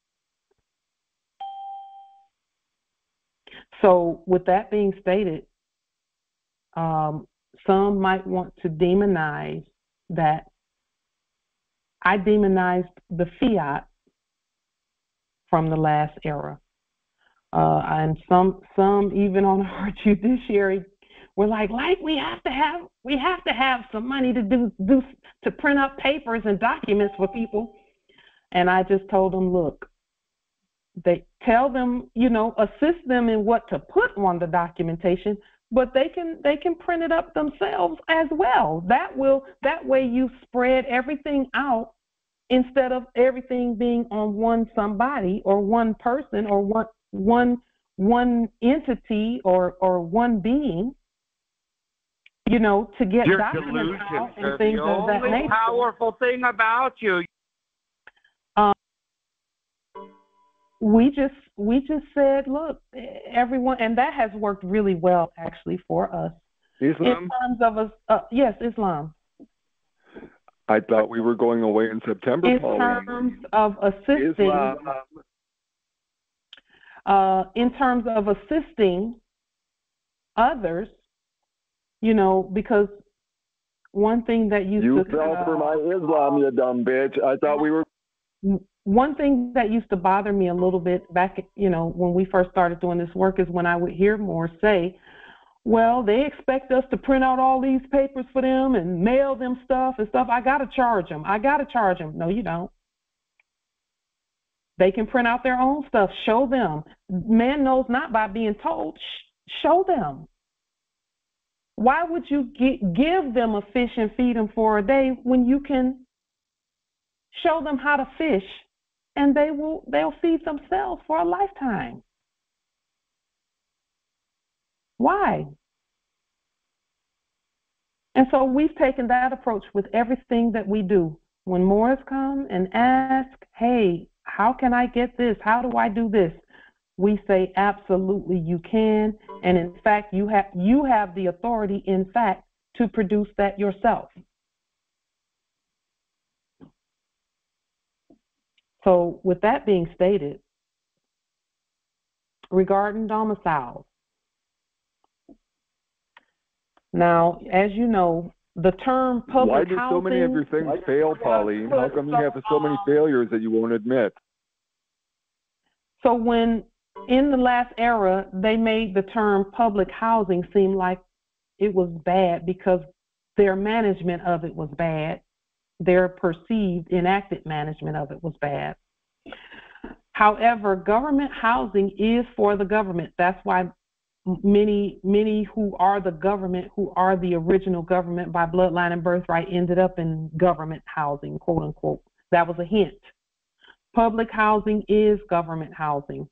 A: So with that being stated, some might want to demonize that. I demonized the fiat from the last era. And some even on our judiciary were like we have to have some money to print up papers and documents for people. And I just told them, look, they tell them, assist them in what to put on the documentation, but they can print it up themselves as well. That way you spread everything out instead of everything being on one somebody or one person or one entity or one being, to get documents out and things of that nature.
C: The only powerful thing about you.
A: We just said, look, everyone, and that has worked really well actually for us.
B: Islam?
A: In terms of yes, Islam.
B: I thought we were going away in September.
A: In terms of assisting, others, because one thing that
B: you fell for my Islam, you dumb bitch. I thought we were.
A: One thing that used to bother me a little bit back, when we first started doing this work is when I would hear more say, well, they expect us to print out all these papers for them and mail them stuff and stuff. I got to charge them. No, you don't. They can print out their own stuff. Show them. Man knows not by being told. Show them. Why would you give them a fish and feed them for a day when you can show them how to fish and they'll feed themselves for a lifetime? Why? And so we've taken that approach with everything that we do. When Moors come and ask, hey, how can I get this? How do I do this? We say, absolutely, you can. And in fact, you have the authority, in fact, to produce that yourself. So with that being stated, regarding domiciles, now, as you know, the term public
B: Why do
A: housing...
B: so many of your things fail, Pauline? How come you have so many failures that you won't admit?
A: So when, in the last era, they made the term public housing seem like it was bad because their management of it was bad. Their perceived enacted management of it was bad. However, government housing is for the government. That's why many who are the government, who are the original government by bloodline and birthright, ended up in government housing, quote unquote. That was a hint. Public housing is government housing.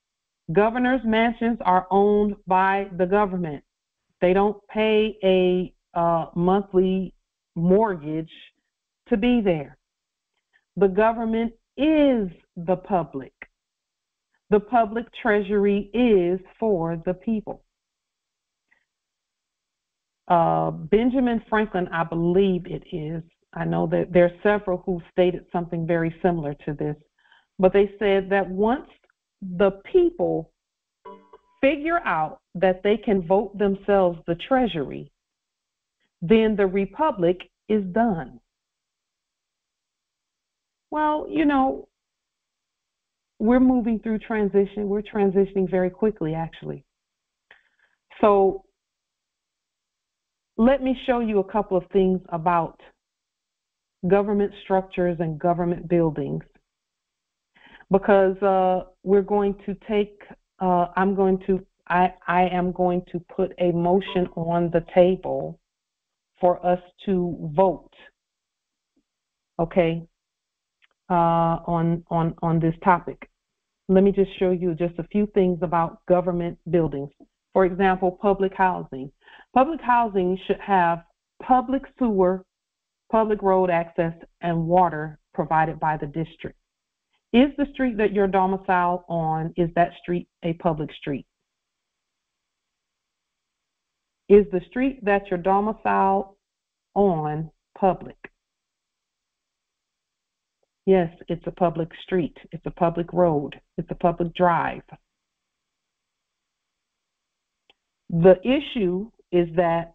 A: Governor's mansions are owned by the government. They don't pay a monthly mortgage to be there. The government is the public. The public treasury is for the people. Benjamin Franklin, I believe it is. I know that there are several who stated something very similar to this, but they said that once the people figure out that they can vote themselves the treasury, then the republic is done. Well, you know, we're moving through transition. We're transitioning very quickly, actually. So let me show you a couple of things about government structures and government buildings, because we're going to take, I am going to put a motion on the table for us to vote, okay, on this topic. Let me just show you just a few things about government buildings. For example, public housing. Public housing should have public sewer, public road access, and water provided by the district. Is the street that you're domiciled on, is that street a public street? Is the street that you're domiciled on public? Yes, it's a public street. It's a public road. It's a public drive. The issue is that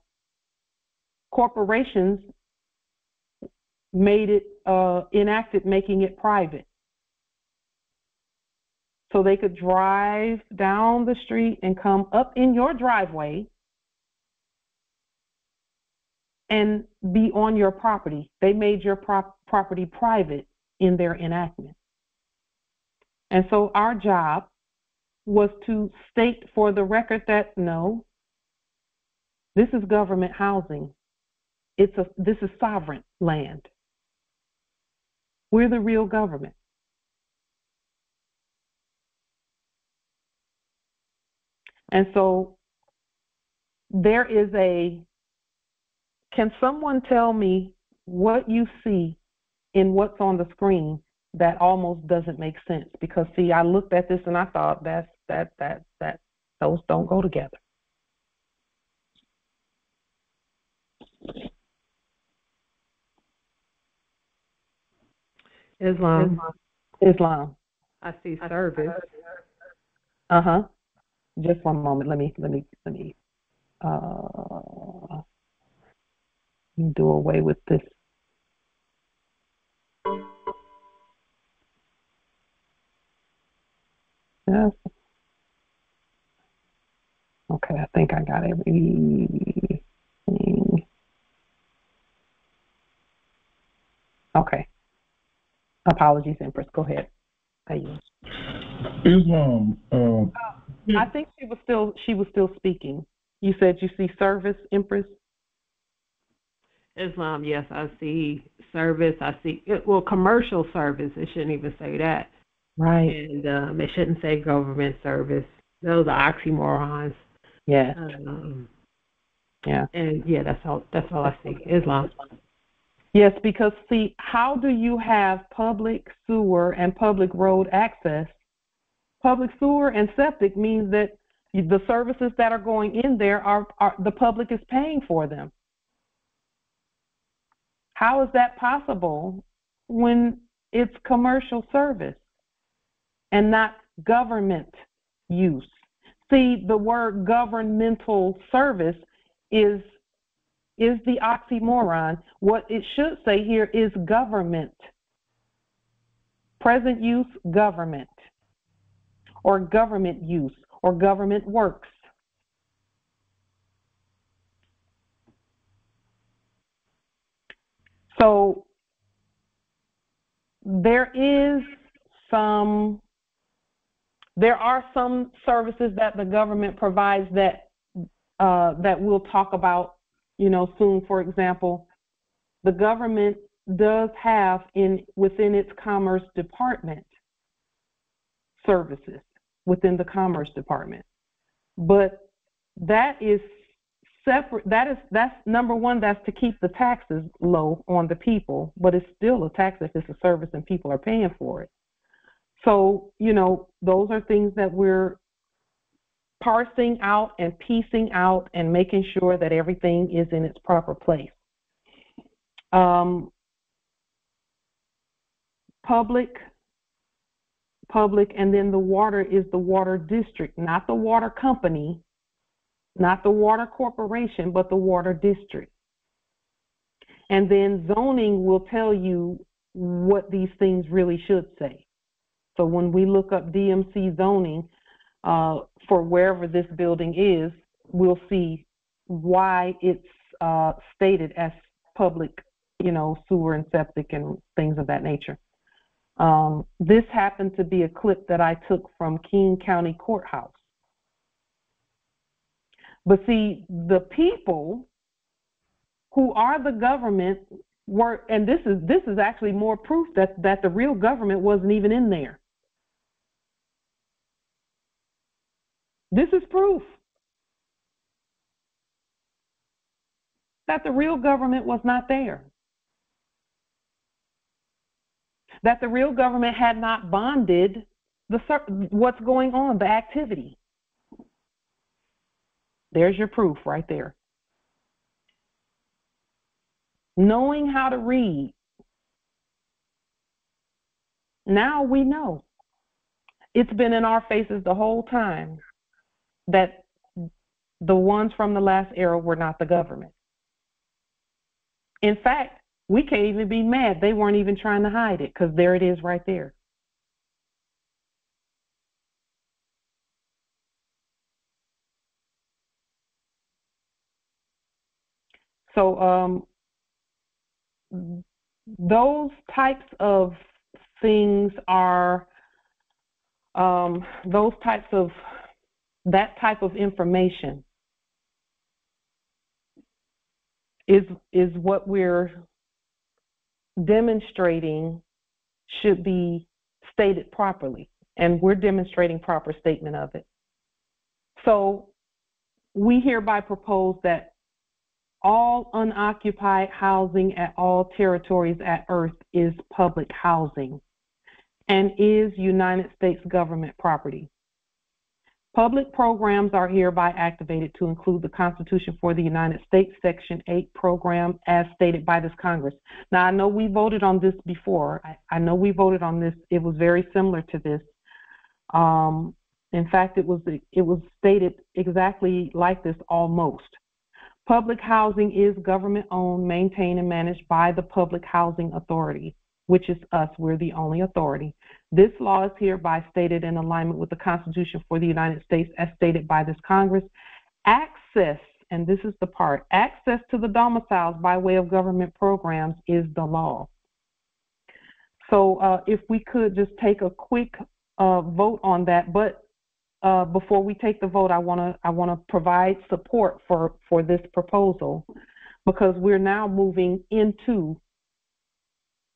A: corporations made it, enacted making it private. So they could drive down the street and come up in your driveway and be on your property. They made your property private in their enactment. And so our job was to state for the record that no, this is government housing. This is sovereign land. We're the real government. And so there is can someone tell me what you see in what's on the screen that almost doesn't make sense? Because see, I looked at this and I thought that those don't go together.
I: Islam. I see service.
A: Just one moment. Let me do away with this. Yes. Okay, I think I got everything. Okay. Apologies, Empress. Go ahead.
E: Islam.
A: I think she was still speaking. You said you see service, Empress?
I: Islam, yes, I see service. I see, well, commercial service. It shouldn't even say that.
A: Right.
I: And it shouldn't say government service. Those are oxymorons.
A: Yeah.
I: Yeah. And yeah, that's all I see. Islam.
A: Yes, because see, how do you have public sewer and public road access? Public sewer and septic means that the services that are going in there are the public is paying for them. How is that possible when it's commercial service and not government use? See, the word governmental service is the oxymoron. What it should say here is government. Present use, government, or government use, or government works. So there are some services that the government provides that we'll talk about, soon. For example, the government does have within its Commerce Department services within the Commerce Department, but that is separate. That's number one. That's to keep the taxes low on the people, but it's still a tax if it's a service and people are paying for it. So, those are things that we're parsing out and piecing out and making sure that everything is in its proper place. Public, and then the water is the water district, not the water company, not the water corporation, but the water district. And then zoning will tell you what these things really should say. So when we look up DMC zoning for wherever this building is, we'll see why it's stated as public, sewer and septic and things of that nature. This happened to be a clip that I took from King County Courthouse. But see, the people who are the government were, and this is actually more proof that the real government wasn't even in there. This is proof that the real government was not there. That the real government had not bonded what's going on, the activity. There's your proof right there. Knowing how to read. Now we know. It's been in our faces the whole time that the ones from the last era were not the government. In fact, we can't even be mad. They weren't even trying to hide it, because there it is right there. So those types of things are that type of information is what we're demonstrating should be stated properly, and we're demonstrating proper statement of it. So we hereby propose that all unoccupied housing at all territories at Earth is public housing and is United States government property. Public programs are hereby activated to include the Constitution for the United States, Section 8 program as stated by this Congress. Now, I know we voted on this before. I know we voted on this. It was very similar to this. In fact, it was stated exactly like this almost. Public housing is government-owned, maintained, and managed by the Public Housing Authority, which is us. We're the only authority. This law is hereby stated in alignment with the Constitution for the United States as stated by this Congress. Access, and this is the part, access to the domiciles by way of government programs is the law. So if we could just take a quick vote on that, but before we take the vote, I want to provide support for this proposal, because we're now moving into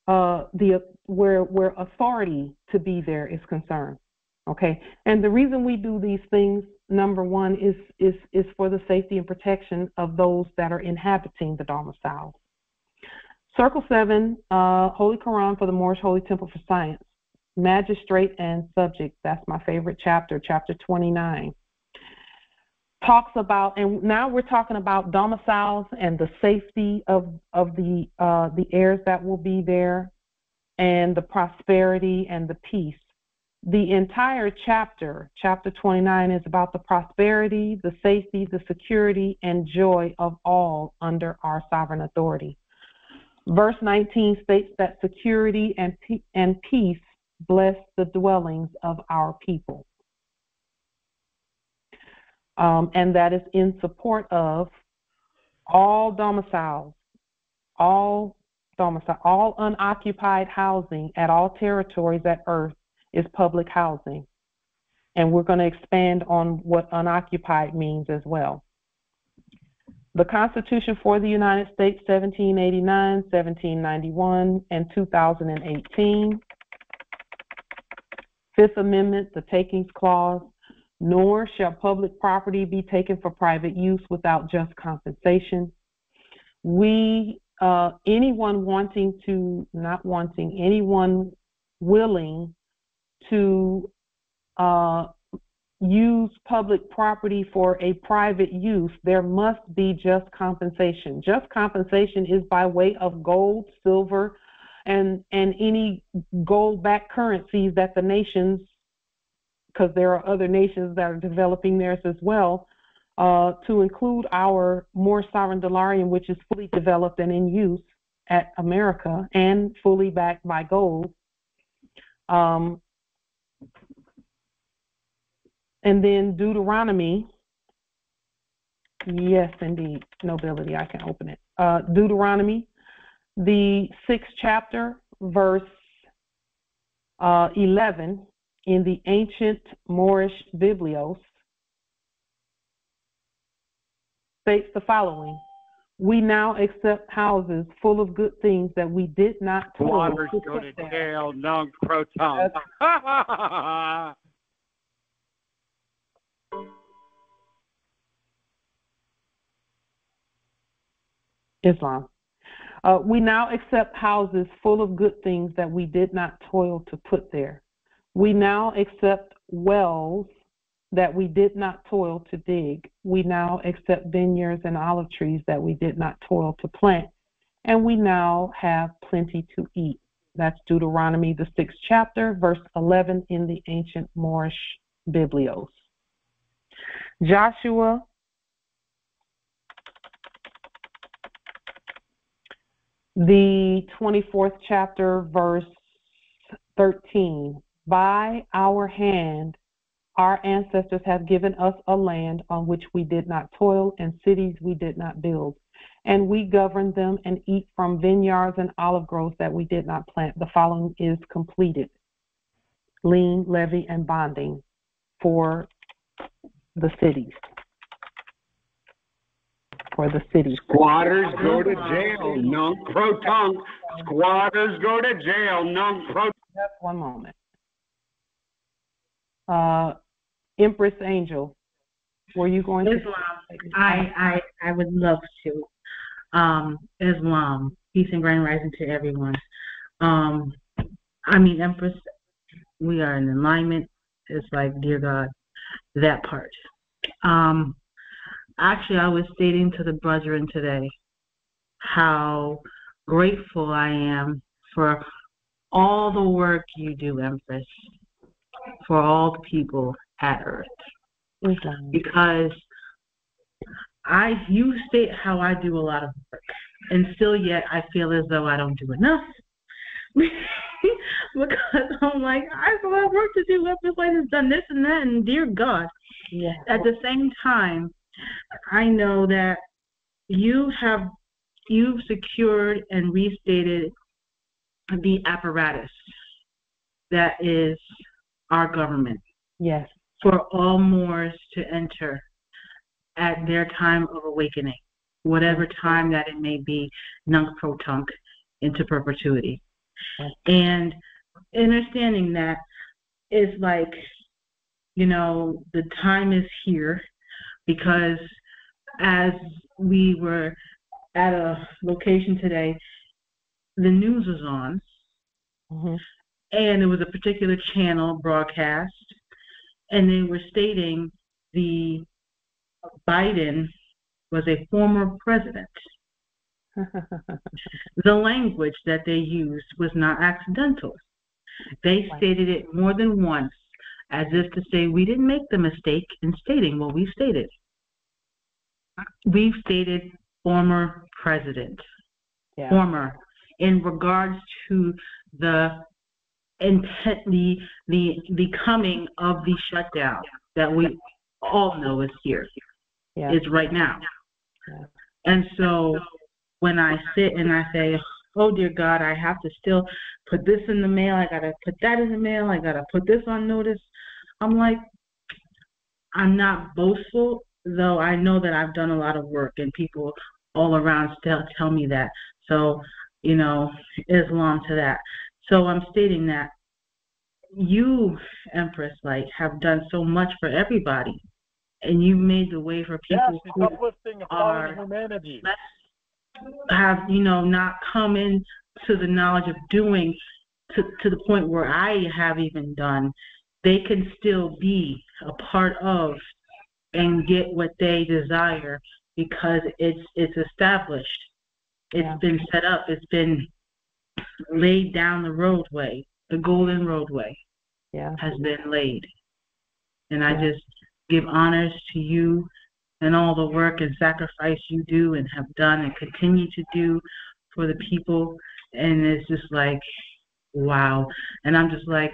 A: where authority to be there is concerned. Okay, and the reason we do these things, number one, is for the safety and protection of those that are inhabiting the domiciles. Circle 7, Holy Quran for the Moorish Holy Temple for Science. Magistrate and subject, that's my favorite chapter, chapter 29. talks about, and now we're talking about domiciles and the safety of the heirs that will be there, and the prosperity and the peace. The entire chapter 29, is about the prosperity, the safety, the security, and joy of all under our sovereign authority. Verse 19 states that security and peace bless the dwellings of our people. And that is in support of all domiciles, all unoccupied housing at all territories at earth is public housing. And we're going to expand on what unoccupied means as well. The Constitution for the United States, 1789, 1791, and 2018. Fifth Amendment, the Takings Clause. Nor shall public property be taken for private use without just compensation. Anyone willing to use public property for a private use, there must be just compensation. Just compensation is by way of gold, silver, and any gold-backed currencies that the nations, because there are other nations that are developing theirs as well, to include our more sovereign dollarium, which is fully developed and in use at America and fully backed by gold. And then Deuteronomy, yes, indeed, nobility, I can open it. Deuteronomy, the 6th chapter, verse 11, in the ancient Moorish Biblios, states the following: we now accept houses full of good things that we did not toil.
J: Waters go to jail, nunc pro tunc.
A: Islam. We now accept houses full of good things that we did not toil to put there. We now accept wells that we did not toil to dig. We now accept vineyards and olive trees that we did not toil to plant. And we now have plenty to eat. That's Deuteronomy, the 6th chapter, verse 11 in the ancient Moorish Biblios. Joshua, the 24th chapter, verse 13. By our hand, our ancestors have given us a land on which we did not toil and cities we did not build. And we govern them and eat from vineyards and olive groves that we did not plant. The following is completed: lien, levy, and bonding for the cities. For the cities.
J: Squatters go to jail, nunc pro tunc. Squatters go to jail, nunc pro tunc.
A: Just one moment. Empress Angel, were you going
F: Islam. I would love to. Islam, peace and grand rising to everyone. Empress, we are in alignment. It's like, dear God, that part. Actually, I was stating to the brethren today how grateful I am for all the work you do, Empress, for all the people at Earth.
A: Okay.
F: Because you state how I do a lot of work, and still yet I feel as though I don't do enough. Because I'm like, I have a lot of work to do. Everybody has done this and that, and dear God.
A: Yeah.
F: At the same time, I know that you've secured and restated the apparatus that is our government.
A: Yes.
F: For all Moors to enter at their time of awakening, whatever time that it may be, nunc pro tunc, into perpetuity.
A: Yes.
F: And understanding that is like, the time is here, because as we were at a location today, the news was on, and it was a particular channel broadcast, and they were stating the Biden was a former president. The language that they used was not accidental. They stated it more than once, as if to say we didn't make the mistake in stating what we stated. We've stated former president, former, in regards to the intent, the coming of the shutdown that we all know is here, is right now. And so when I sit and I say, oh dear God, I have to still put this in the mail, I gotta put that in the mail, I gotta put this on notice, I'm like, I'm not boastful, though I know that I've done a lot of work and people all around still tell me that. So, you know, Islam to that. So I'm stating that you, Empress, like, have done so much for everybody, and you made the way for people who are less, have, you know, not come in to the knowledge of doing to the point where I have even done. They can still be a part of and get what they desire because it's established. It's been set up. It's been laid down the roadway. The golden roadway has been laid. And I just give honors to you and all the work and sacrifice you do and have done and continue to do for the people. And it's just like, wow. And I'm just like,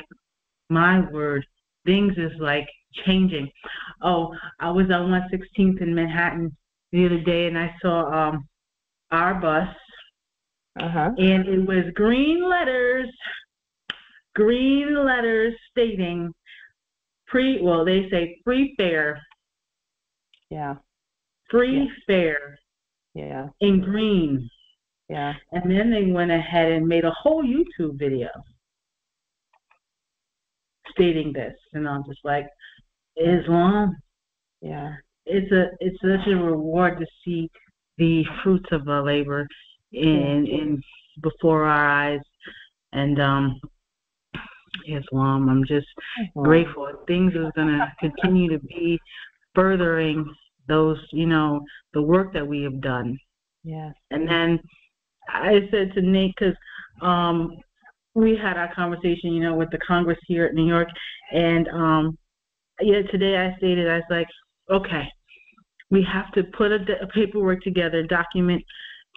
F: my word, things is like changing. Oh, I was on 116th in Manhattan the other day and I saw our bus, and it was green letters stating they say free fare. Free fare. In green. And then they went ahead and made a whole YouTube video stating this, and I'm just like, Islam. It's such a reward to see the fruits of our labor in before our eyes, and Islam. I'm just grateful. Things are gonna continue to be furthering those, you know, the work that we have done. And then I said to Nate, because we had our conversation, you know, with the Congress here at New York, and today I stated, I was like, okay, we have to put a paperwork together, document,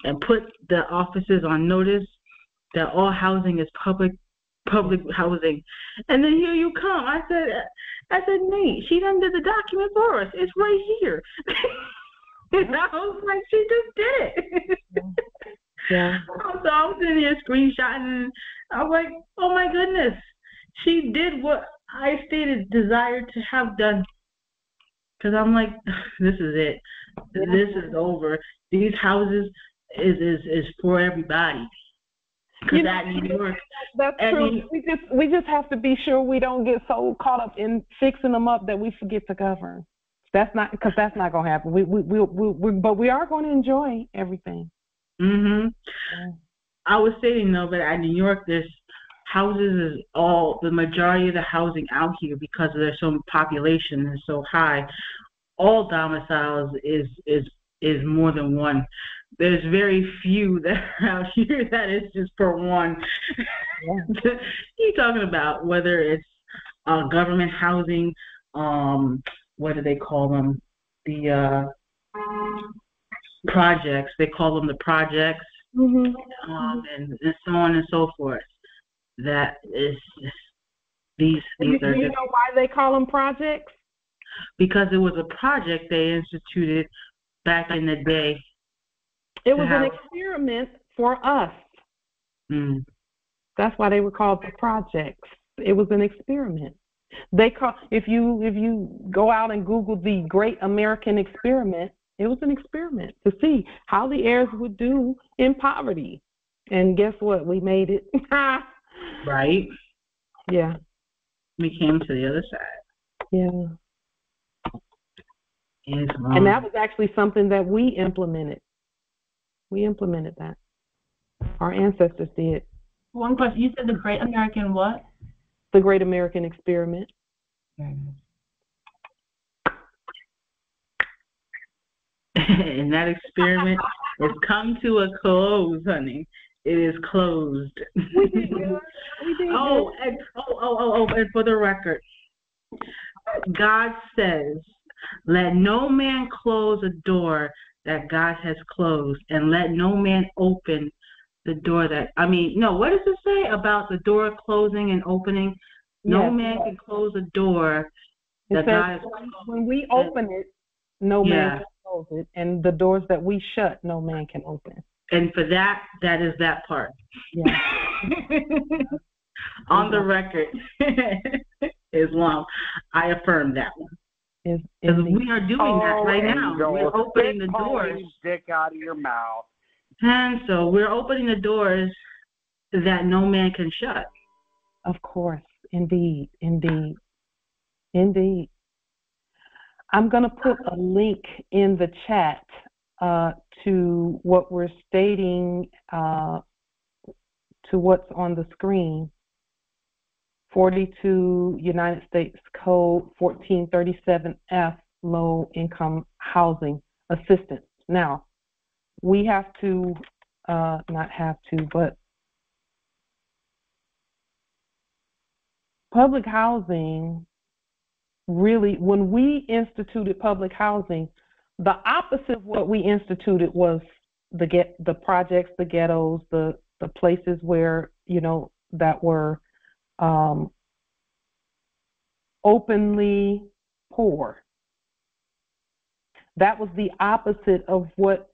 F: and put the offices on notice that all housing is public housing. And then here you come. I said, Nate, she done did the document for us. It's right here. And I was like, she just did it. So I'm sitting here screenshotting. I was like, oh my goodness, she did what I stated desired to have done. Because I'm like, this is it. This is over. These houses is for everybody. Because that New York,
A: that's true. We just have to be sure we don't get so caught up in fixing them up that we forget to govern. That's not going to happen. But we are going to enjoy everything.
F: I was saying though, but at New York, there's houses is the majority of the housing out here, because there's so much population is so high. All domiciles is more than one. There's very few that are out here that is just for one. You're talking about whether it's government housing, what do they call them? The projects. They call them the projects, and so on and so forth. That is these are. Do
A: you know why they call them projects?
F: Because it was a project they instituted back in the day.
A: It was an experiment for us. That's why they were called the projects. It was an experiment. If you go out and Google the Great American Experiment, it was an experiment to see how the heirs would do in poverty. And guess what? We made it.
F: Right?
A: Yeah.
F: We came to the other side.
A: Yeah. And that was actually something that we implemented. We implemented that. Our ancestors did.
K: One question. You said the Great American what?
A: The Great American Experiment.
F: And that experiment has come to a close, honey. It is closed.
A: We did good. We did
F: Oh,
A: good.
F: and for the record, God says, let no man close a door that God has closed, and let no man open the door that, what does it say about the door closing and opening? No
A: Yes.
F: man can close a door
A: It
F: that
A: says
F: God has
A: when we open it, no man
F: Yeah.
A: can close it, and the doors that we shut, no man can open.
F: And for that is that part.
A: Yeah.
F: On the record, Islam, I affirm that one. Because we are doing that right now. We're opening the doors.
J: Dick out of your mouth.
F: And so we're opening the doors that no man can shut.
A: Of course. Indeed. Indeed. Indeed. I'm going to put a link in the chat to what we're stating, to what's on the screen. 42 United States Code 1437F, low income housing assistance. Now, we have to, not have to, but public housing, really, when we instituted public housing, the opposite of what we instituted was the projects, the ghettos, the places where, that were openly poor. That was the opposite of what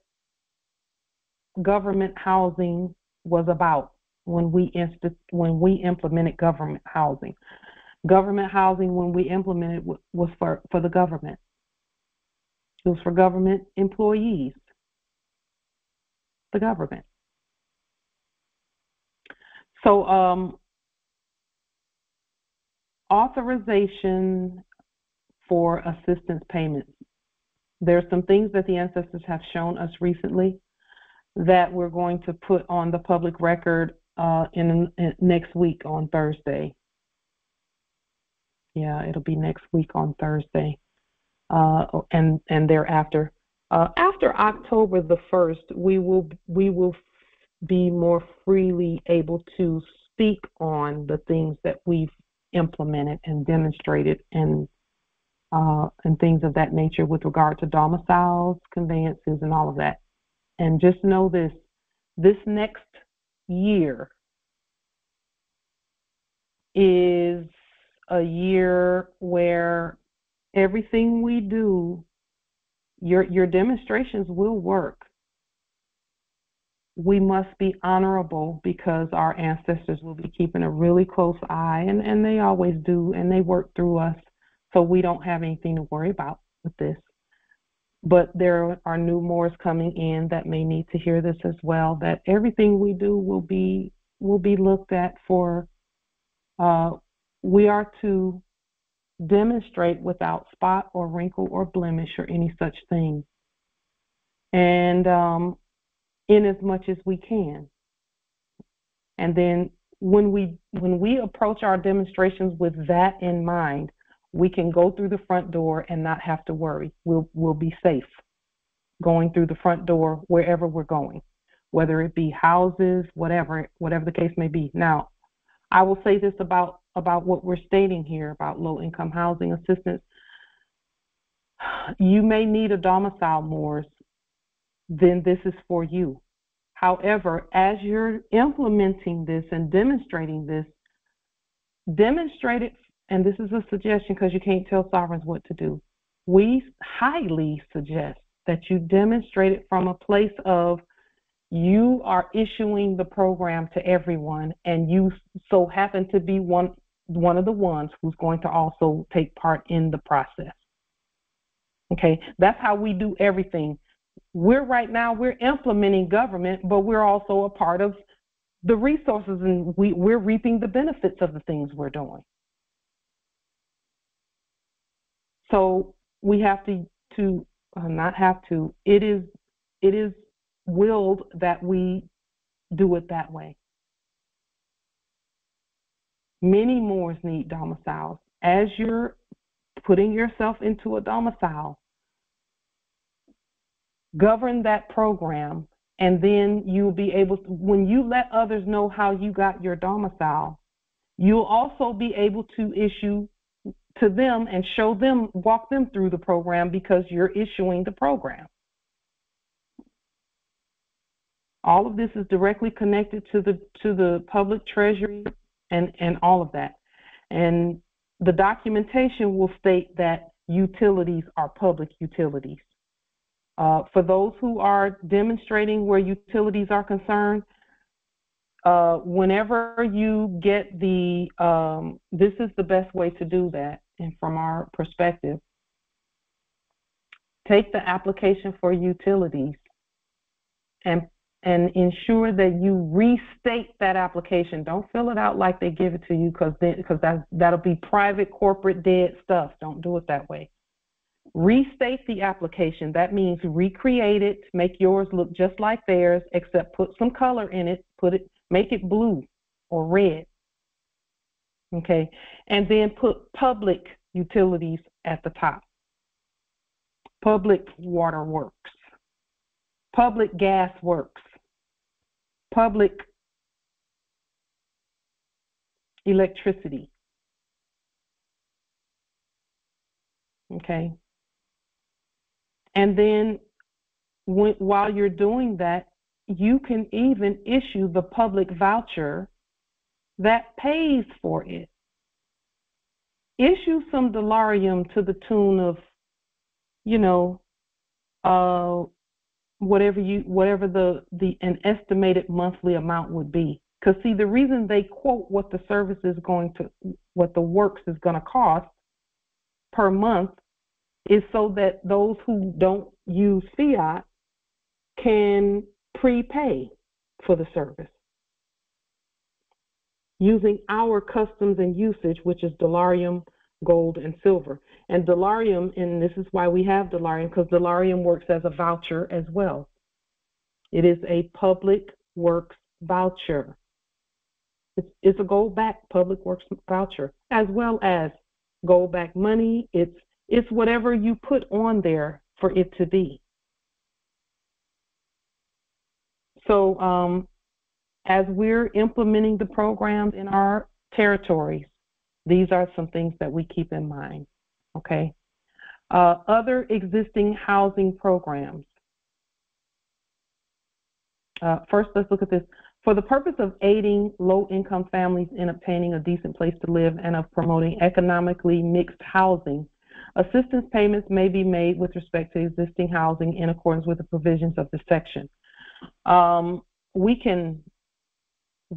A: government housing was about when we implemented government housing. Government housing, when we implemented, was for the government. It was for government employees, the government. So authorization for assistance payments. There are some things that the ancestors have shown us recently that we're going to put on the public record in next week on Thursday. Yeah, it'll be next week on Thursday, and thereafter. After October the 1st, we will be more freely able to speak on the things that we've implemented and demonstrated and things of that nature with regard to domiciles, conveyances, and all of that. And just know this next year is a year where everything we do, your demonstrations will work. We must be honorable because our ancestors will be keeping a really close eye, and they always do, and they work through us, so we don't have anything to worry about with this. But there are new Moors coming in that may need to hear this as well, that everything we do will be looked at for, we are to demonstrate without spot or wrinkle or blemish or any such thing. And in as much as we can. And then when we approach our demonstrations with that in mind, we can go through the front door and not have to worry. We'll be safe going through the front door wherever we're going, whether it be houses, whatever the case may be. Now, I will say this about what we're stating here about low-income housing assistance. You may need a domicile, Moors, then this is for you. However, as you're implementing this and demonstrating this, demonstrate it, and this is a suggestion because you can't tell sovereigns what to do. We highly suggest that you demonstrate it from a place of you are issuing the program to everyone, and you so happen to be one of the ones who's going to also take part in the process. Okay, that's how we do everything. Right now we're implementing government, but we're also a part of the resources, and we're reaping the benefits of the things we're doing. So we have to not have to. It is willed that we do it that way. Many Moors need domiciles. As you're putting yourself into a domicile, govern that program, and then you'll be able to, when you let others know how you got your domicile, you'll also be able to issue to them and show them, walk them through the program because you're issuing the program. All of this is directly connected to the public treasury and all of that. And the documentation will state that utilities are public utilities. For those who are demonstrating where utilities are concerned, whenever you get the, this is the best way to do that, and from our perspective, take the application for utilities and ensure that you restate that application. Don't fill it out like they give it to you, because that'll be private, corporate, dead stuff. Don't do it that way. Restate the application. That means recreate it, make yours look just like theirs, except put some color in it, make it blue or red. Okay, and then put public utilities at the top. Public water works, public gas works, public electricity. Okay. And then while you're doing that, you can even issue the public voucher that pays for it. Issue some delarium to the tune of, whatever an estimated monthly amount would be. Because see, the reason they quote what the service is what the works is going to cost per month is so that those who don't use fiat can prepay for the service using our customs and usage, which is delarium, gold, and silver. And delarium, and this is why we have delarium, because delarium works as a voucher as well. It is a public works voucher. It's a gold-backed public works voucher, as well as gold-backed money. It's whatever you put on there for it to be. So as we're implementing the programs in our territories, these are some things that we keep in mind, okay? Other existing housing programs. First, let's look at this. For the purpose of aiding low-income families in obtaining a decent place to live and of promoting economically mixed housing, assistance payments may be made with respect to existing housing in accordance with the provisions of this section. We can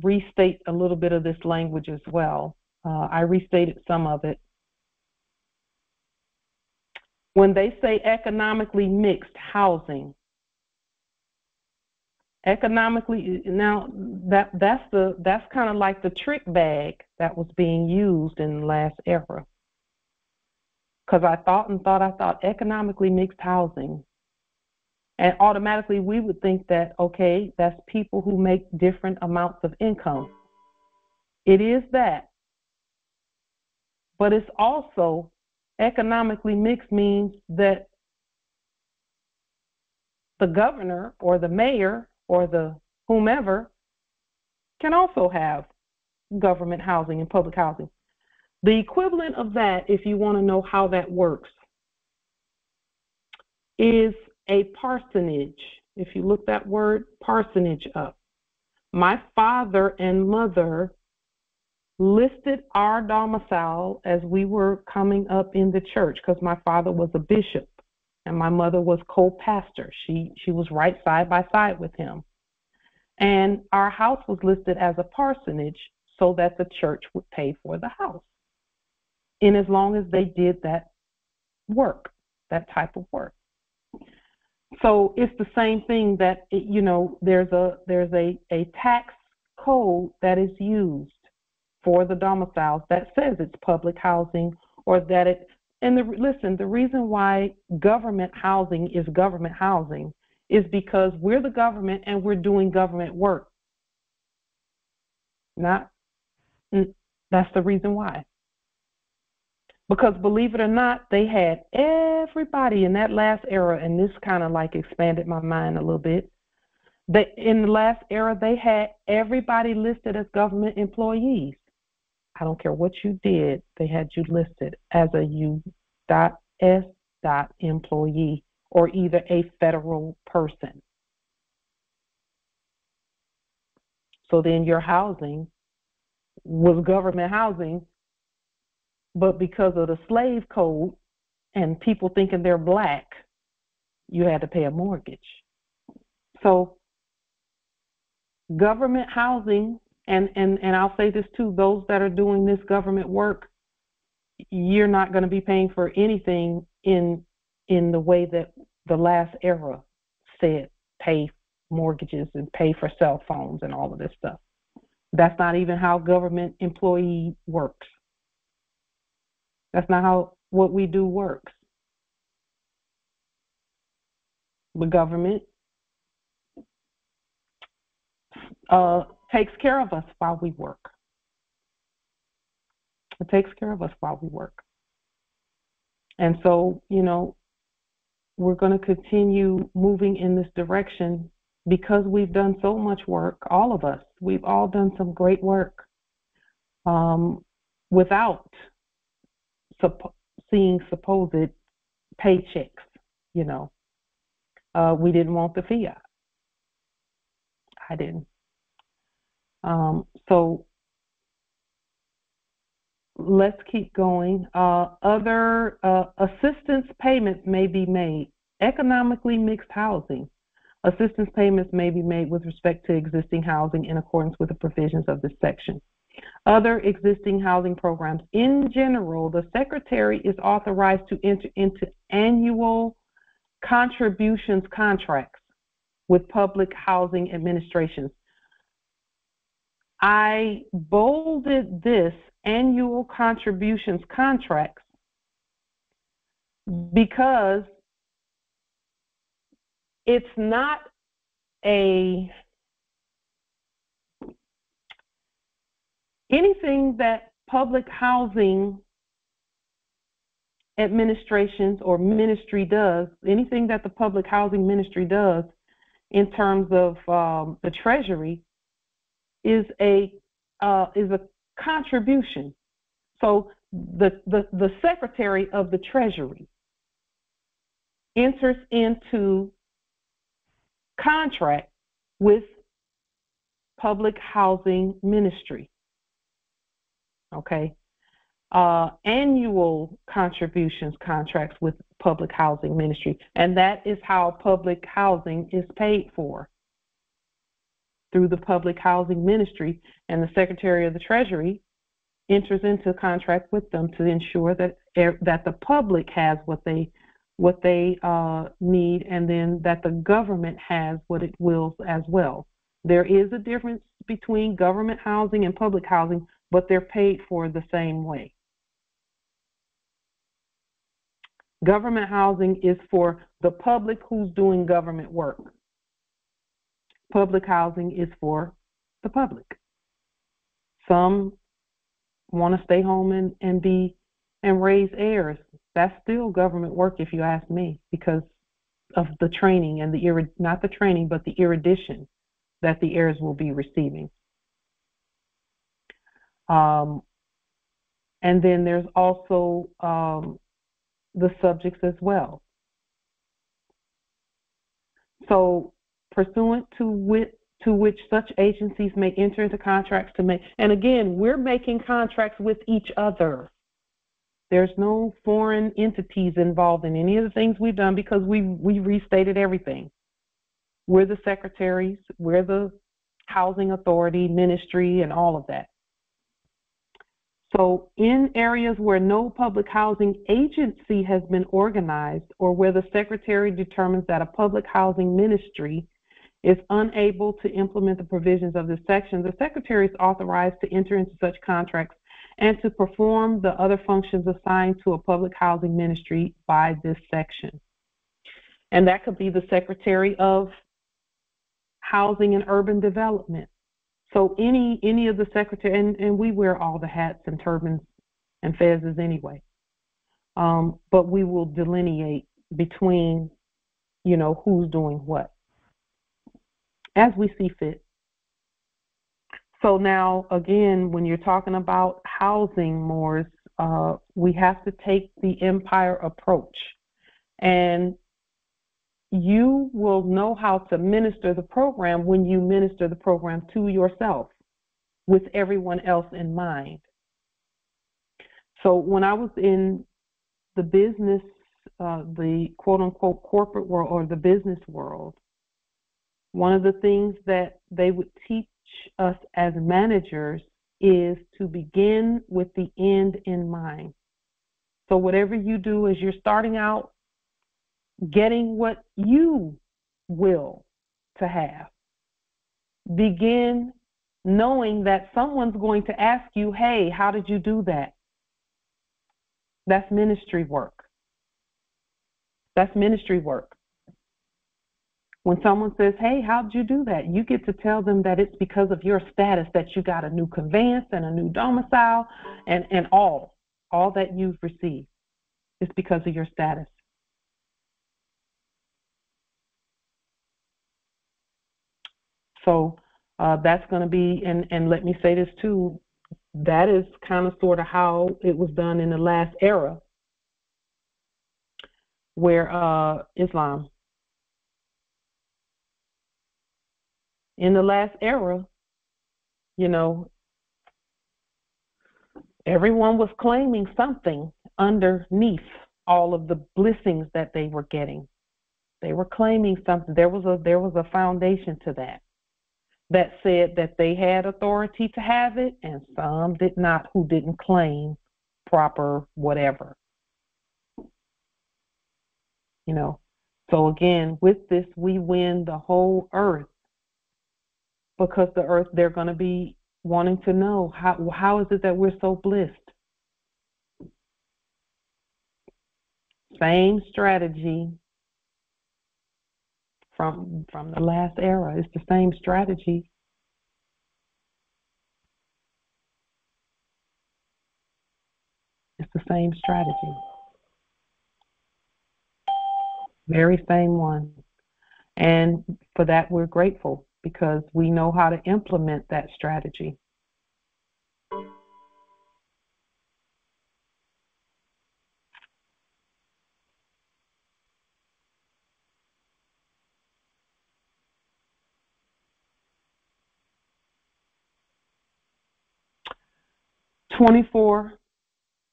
A: restate a little bit of this language as well. I restated some of it. When they say economically mixed housing, economically, now that's kind of like the trick bag that was being used in the last era. Because I thought economically mixed housing. And automatically we would think that, okay, that's people who make different amounts of income. It is that. But it's also economically mixed means that the governor or the mayor or the whomever can also have government housing and public housing. The equivalent of that, if you want to know how that works, is a parsonage. If you look that word parsonage up, my father and mother listed our domicile as we were coming up in the church, because my father was a bishop and my mother was co-pastor. She was right side by side with him. And our house was listed as a parsonage so that the church would pay for the house, in as long as they did that work, that type of work. So it's the same thing that, there's a tax code that is used for the domiciles that says it's public housing, or that it, and the reason why government housing is government housing is because we're the government and we're doing government work. That's the reason why. Because believe it or not, they had everybody in that last era, and this kind of like expanded my mind a little bit. In the last era, they had everybody listed as government employees. I don't care what you did, they had you listed as a U.S. employee or either a federal person. So then your housing was government housing, but because of the slave code and people thinking they're black, you had to pay a mortgage. So government housing, and I'll say this too, those that are doing this government work, you're not going to be paying for anything in the way that the last era said, pay mortgages and pay for cell phones and all of this stuff. That's not even how government employee works. That's not how what we do works. The government takes care of us while we work. It takes care of us while we work. And so, we're going to continue moving in this direction because we've done so much work, all of us. We've all done some great work without seeing supposed paychecks, we didn't want the fiat. I didn't. So let's keep going. Other assistance payments may be made. Economically mixed housing. Assistance payments may be made with respect to existing housing in accordance with the provisions of this section. Other existing housing programs. In general, the Secretary is authorized to enter into annual contributions contracts with public housing administrations. I bolded this annual contributions contracts because it's not anything that public housing administrations or ministry does, anything that the public housing ministry does in terms of the Treasury is a contribution. So the Secretary of the Treasury enters into contract with public housing ministry. Okay. Annual contributions contracts with public housing ministry, and that is how public housing is paid for, through the public housing ministry, and the Secretary of the Treasury enters into contract with them to ensure that the public has what they need, and then that the government has what it wills as well. There is a difference between government housing and public housing, but they're paid for the same way. Government housing is for the public who's doing government work. Public housing is for the public. Some want to stay home and raise heirs. That's still government work, if you ask me, because of the training and not the training, but the erudition that the heirs will be receiving. And then there's also the subjects as well. So pursuant to which such agencies may enter into contracts to make, and again, we're making contracts with each other. There's no foreign entities involved in any of the things we've done because we restated everything. We're the secretaries, we're the housing authority, ministry, and all of that. So in areas where no public housing agency has been organized, or where the Secretary determines that a public housing ministry is unable to implement the provisions of this section, the Secretary is authorized to enter into such contracts and to perform the other functions assigned to a public housing ministry by this section. And that could be the Secretary of Housing and Urban Development. So any of the secretary, and we wear all the hats and turbans and fezzes anyway. but we will delineate between, who's doing what as we see fit. So now, again, when you're talking about housing, Moors, we have to take the empire approach. And you will know how to minister the program when you minister the program to yourself with everyone else in mind. So when I was in the business, the quote-unquote corporate world or the business world, one of the things that they would teach us as managers is to begin with the end in mind. So whatever you do as you're starting out, getting what you will to have, begin knowing that someone's going to ask you, hey, how did you do that? That's ministry work. That's ministry work. When someone says, hey, how did you do that? You get to tell them that it's because of your status that you got a new conveyance and a new domicile and all that you've received. It's because of your status. So that's going to be, and let me say this too, that is kind of sort of how it was done in the last era where Islam. In the last era, everyone was claiming something underneath all of the blessings that they were getting. They were claiming something. There was a foundation to that said that they had authority to have it, and some did not, who didn't claim proper whatever. So again, with this, we win the whole earth, because the earth, they're going to be wanting to know how is it that we're so blessed. Same strategy from the last era. It's the same strategy. It's the same strategy. Very same one. And for that, we're grateful, because we know how to implement that strategy. '24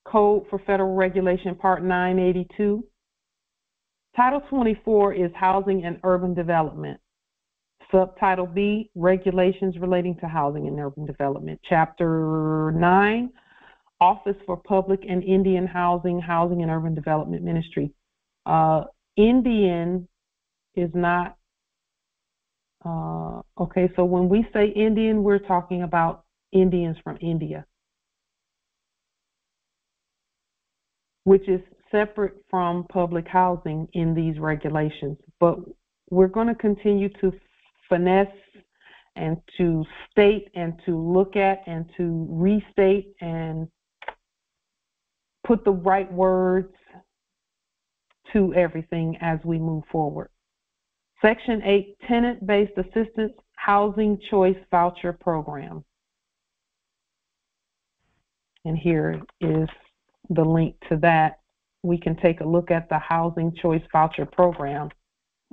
A: Code for Federal Regulation, Part 982. Title 24 is Housing and Urban Development. Subtitle B, Regulations Relating to Housing and Urban Development. Chapter 9, Office for Public and Indian Housing, Housing and Urban Development Ministry. Indian is not, okay, so when we say Indian, we're talking about Indians from India, which is separate from public housing in these regulations. But we're going to continue to finesse and to state and to look at and to restate and put the right words to everything as we move forward. Section 8, Tenant-Based Assistance Housing Choice Voucher Program. And here is the link to that. We can take a look at the Housing Choice Voucher Program.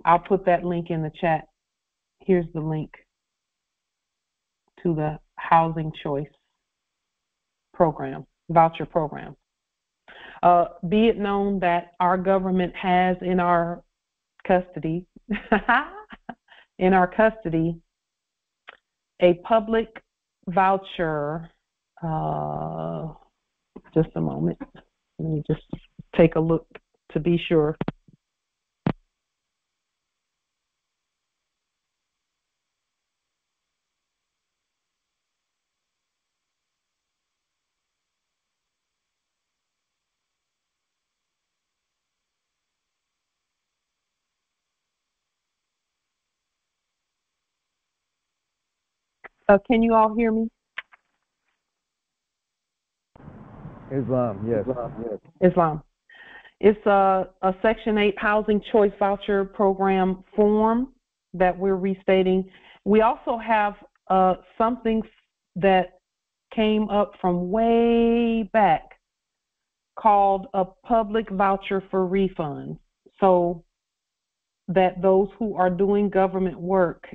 A: I'll put that link in the chat. Here's the link to the Housing Choice Program, Voucher Program. Be it known that our government has in our custody, a public voucher. Just a moment. Let me just take a look to be sure. Can you all hear me?
B: Islam, yes.
A: Islam. It's a Section 8 Housing Choice Voucher Program form that we're restating. We also have something that came up from way back called a public voucher for refunds, so that those who are doing government work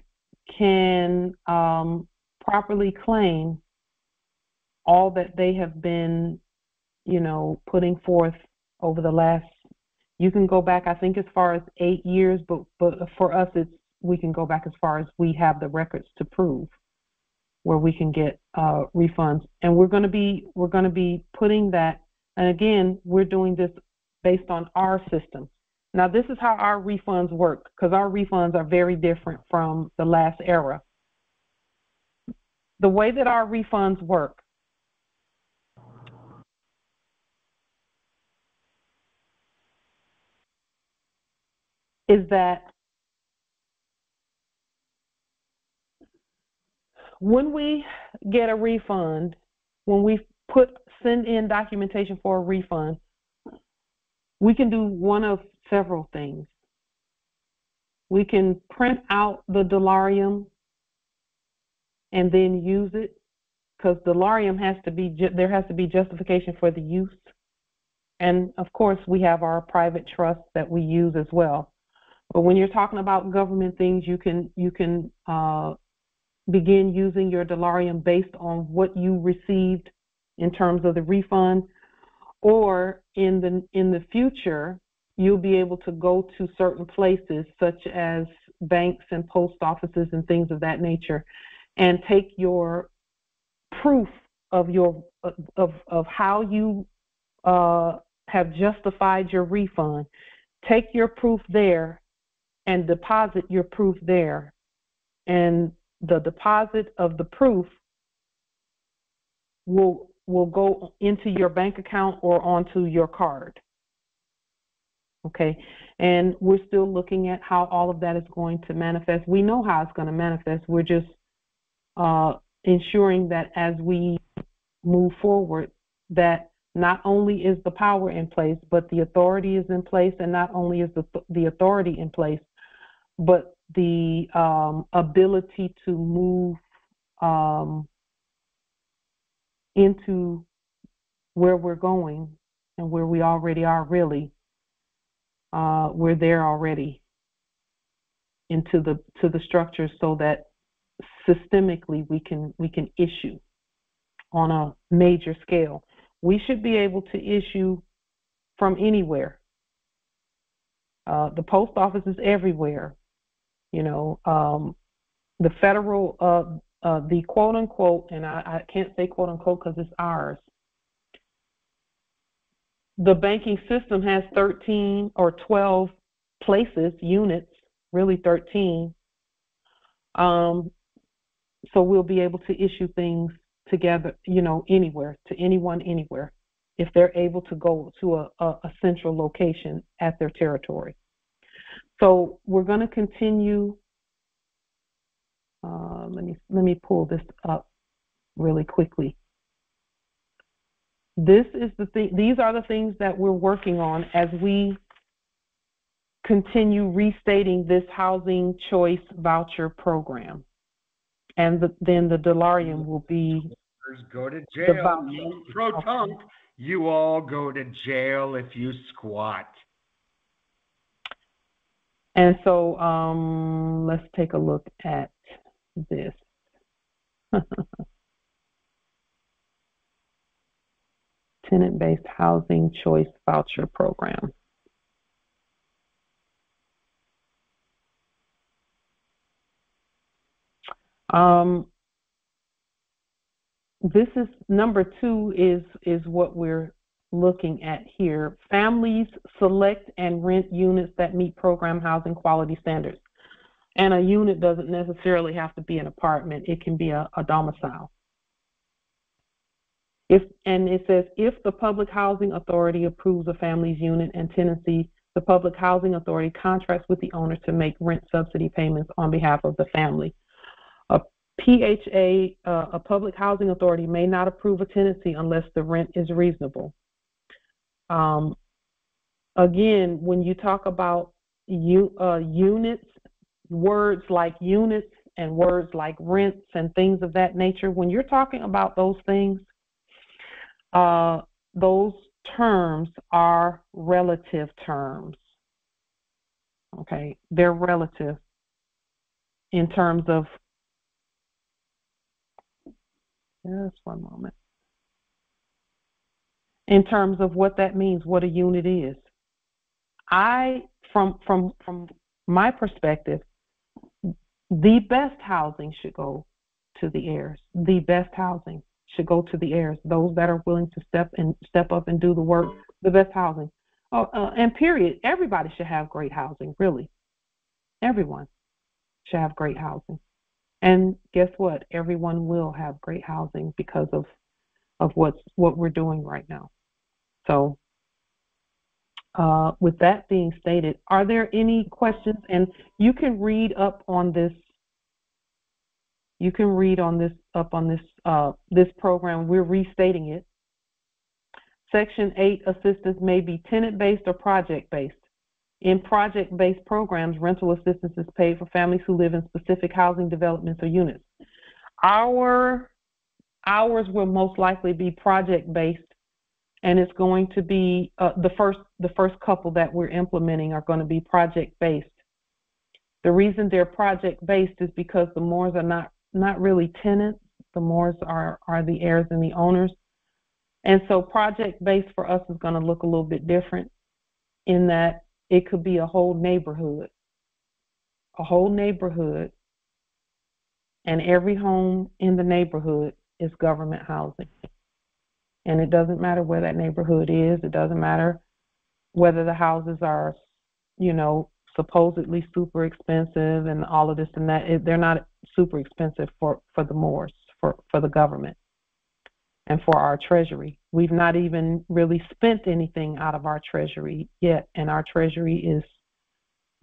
A: can properly claim all that they have been, putting forth over the last, you can go back, I think, as far as 8 years, but for us, we can go back as far as we have the records to prove where we can get refunds. And we're going to be putting that, and again, we're doing this based on our system. Now, this is how our refunds work, because our refunds are very different from the last era. The way that our refunds work is that when we get a refund, when we send in documentation for a refund, we can do one of several things. We can print out the Delarium and then use it, because Delarium there has to be justification for the use. And of course, we have our private trust that we use as well. But when you're talking about government things, you can begin using your Delarium based on what you received in terms of the refund, or in the future, you'll be able to go to certain places such as banks and post offices and things of that nature, and take your proof of how you have justified your refund. Take your proof there and deposit your proof there, and the deposit of the proof will go into your bank account or onto your card. Okay, and we're still looking at how all of that is going to manifest. We know how it's going to manifest. We're just ensuring that as we move forward, that not only is the power in place, but the authority is in place, and not only is the authority in place, but the ability to move into where we're going and where we already are. Really, we're there already into the structure, so that systemically we can issue on a major scale. We should be able to issue from anywhere. The post office is everywhere. The federal, the quote unquote, and I can't say quote unquote because it's ours. The banking system has 13 or 12 places, units, really 13. So we'll be able to issue things together, anywhere, to anyone, anywhere, if they're able to go to a central location at their territory. So we're going to continue. Let me pull this up really quickly. This is the thing. These are the things that we're working on as we continue restating this housing choice voucher program, and then the Delarium will be.
J: Go to jail. Pro-tunk, you all go to jail if you squat.
A: And so let's take a look at this. Tenant-based housing choice voucher program. This is number 2 is what we're looking at here. Families select and rent units that meet program housing quality standards. And a unit doesn't necessarily have to be an apartment. It can be a domicile. And it says, if the Public Housing Authority approves a family's unit and tenancy, the Public Housing Authority contracts with the owner to make rent subsidy payments on behalf of the family. A PHA, a Public Housing Authority, may not approve a tenancy unless the rent is reasonable. again, when you talk about units, words like units and words like rents and things of that nature, when you're talking about those things, those terms are relative terms. Okay, they're relative in terms of, just one moment, in terms of what that means, what a unit is. From my perspective, the best housing should go to the heirs. The best housing should go to the heirs, those that are willing to step up and do the work. The best housing. And period. Everybody should have great housing. Really, everyone should have great housing. And guess what? Everyone will have great housing because of what we're doing right now. So, with that being stated, are there any questions? And you can read up on this. You can read on this this program. We're restating it. Section 8 assistance may be tenant-based or project-based. In project-based programs, rental assistance is paid for families who live in specific housing developments or units. Ours will most likely be project-based, and it's going to be the first couple that we're implementing are going to be project-based. The reason they're project-based is because the Moors are not really tenants. The Moors are the heirs and the owners. And so project-based for us is going to look a little bit different in that it could be a whole neighborhood, and every home in the neighborhood is government housing. And it doesn't matter where that neighborhood is. It doesn't matter whether the houses are, supposedly super expensive and all of this and that. They're not super expensive for the Moors, for the government and for our treasury. We've not even really spent anything out of our treasury yet, and our treasury is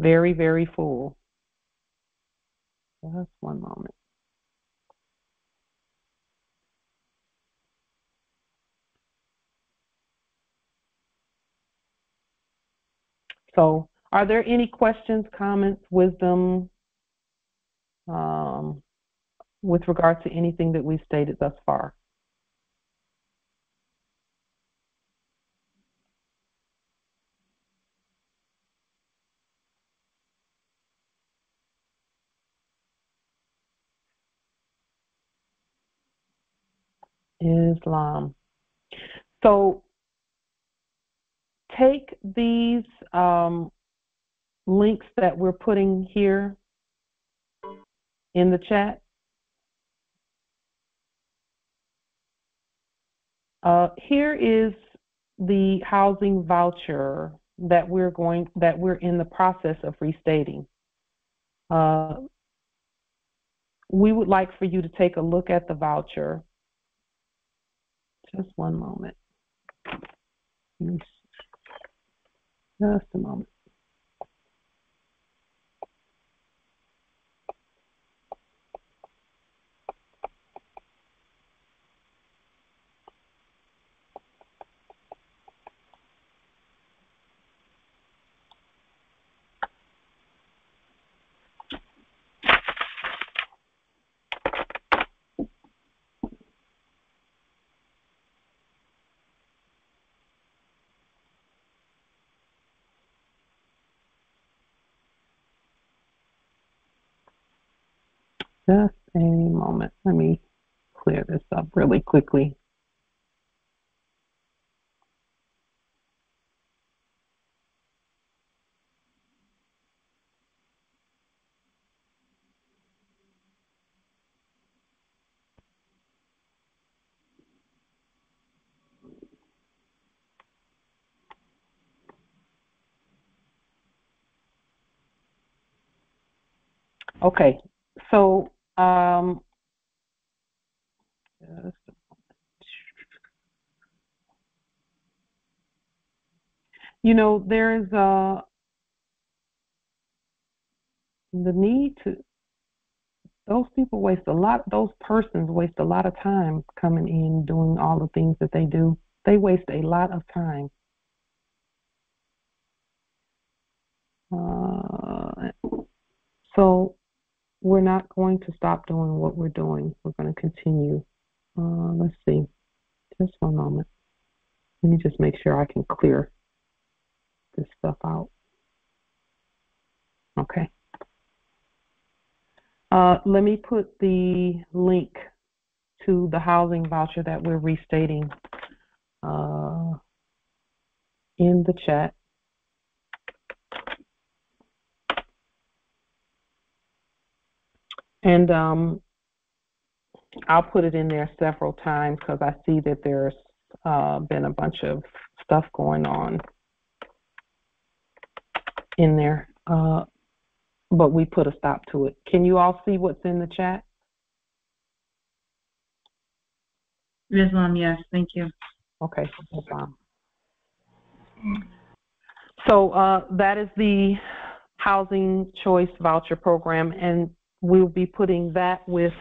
A: very, very full. Just one moment. So, are there any questions, comments, wisdom with regard to anything that we've stated thus far? Islam. So take these links that we're putting here in the chat. Here is the housing voucher that we're in the process of restating. We would like for you to take a look at the voucher. Just one moment. Just a moment. Just a moment. Let me clear this up really quickly. Okay, so there's the need to, those persons waste a lot of time coming in, doing all the things that they do. They waste a lot of time. So we're not going to stop doing what we're doing. We're going to continue. Let's see. Just one moment. Let me just make sure I can clear this stuff out. Okay. Let me put the link to the housing voucher that we're restating in the chat. And I'll put it in there several times because I see that there's been a bunch of stuff going on in there. But we put a stop to it. Can you all see what's in the chat?
F: Islam, yes, thank you.
A: Okay, no problem. So that is the housing choice voucher program, and we'll be putting that with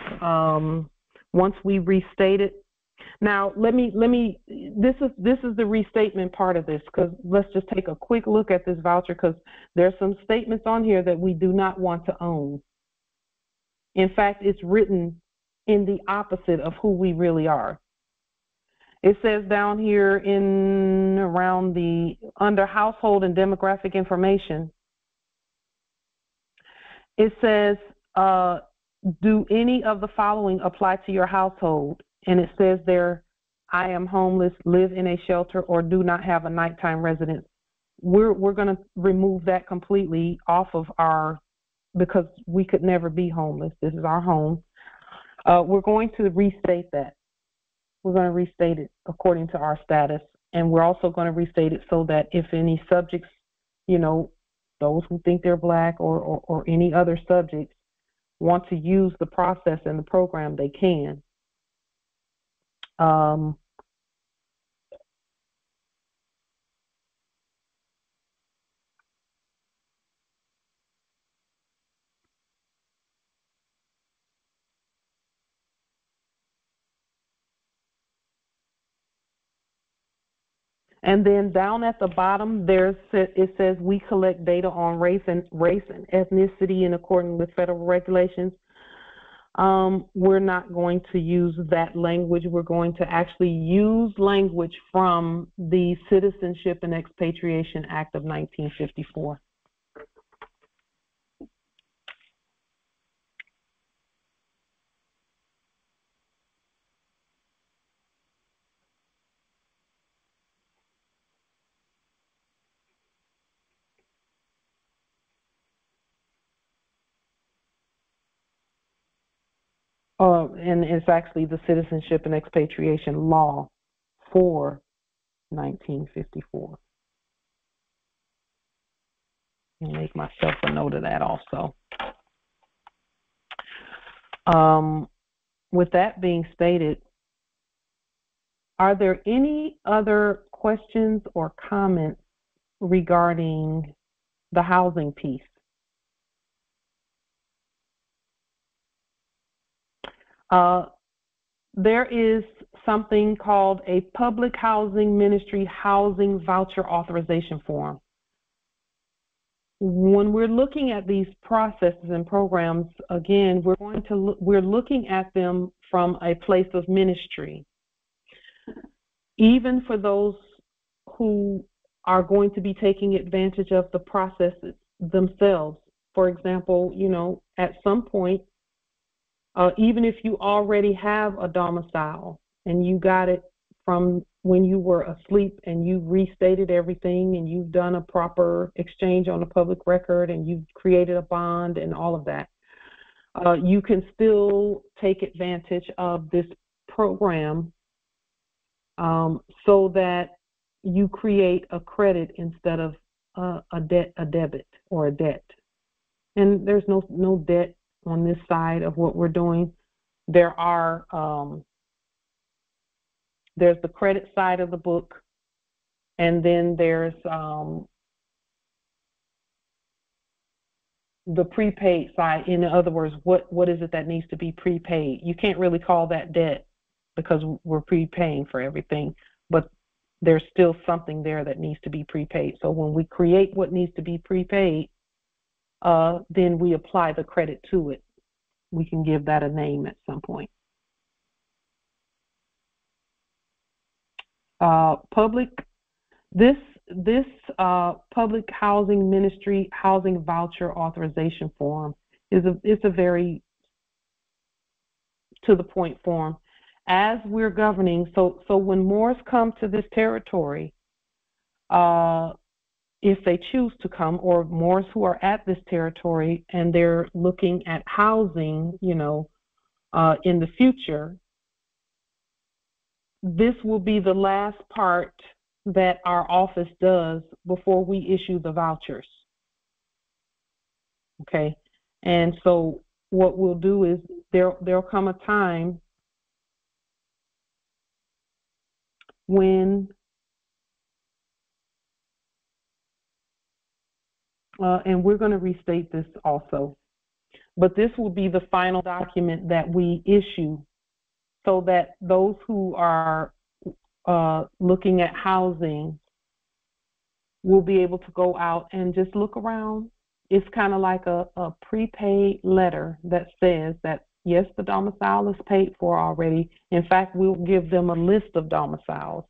A: once we restate it. Now, this is the restatement part of this, because let's just take a quick look at this voucher, because there's some statements on here that we do not want to own. In fact, it's written in the opposite of who we really are. It says down here under household and demographic information, it says, do any of the following apply to your household? And it says there, I am homeless, live in a shelter, or do not have a nighttime residence. We're going to remove that completely off of because we could never be homeless. This is our home. We're going to restate that. We're going to restate it according to our status. And we're also going to restate it so that if any subjects, those who think they're Black or any other subjects want to use the process and the program, they can. And then down at the bottom, it says we collect data on race and ethnicity in accordance with federal regulations. We're not going to use that language. We're going to actually use language from the Citizenship and Expatriation Act of 1954. And it's actually the Citizenship and Expatriation Law for 1954. I'll make myself a note of that also. With that being stated, are there any other questions or comments regarding the housing piece? There is something called a Public Housing Ministry Housing Voucher Authorization Form. When we're looking at these processes and programs, again, we're looking at them from a place of ministry. Even for those who are going to be taking advantage of the processes themselves. For example, at some point, even if you already have a domicile and you got it from when you were asleep and you restated everything and you've done a proper exchange on the public record and you've created a bond and all of that, you can still take advantage of this program so that you create a credit instead of a debit or a debt. And there's no debt on this side of what we're doing. There's the credit side of the book, and then there's the prepaid side. In other words, what is it that needs to be prepaid? You can't really call that debt because we're prepaying for everything, but there's still something there that needs to be prepaid. So when we create what needs to be prepaid, then we apply the credit to it. We can give that a name at some point. This public housing ministry housing voucher authorization form is a very to the point form. As we're governing, so when Moors come to this territory, if they choose to come, or Moors who are at this territory and they're looking at housing, in the future, this will be the last part that our office does before we issue the vouchers. Okay, and so what we'll do is there'll come a time when and we're going to restate this also, but this will be the final document that we issue so that those who are looking at housing will be able to go out and just look around. It's kind of like a prepaid letter that says that, yes, the domicile is paid for already. In fact, we'll give them a list of domiciles.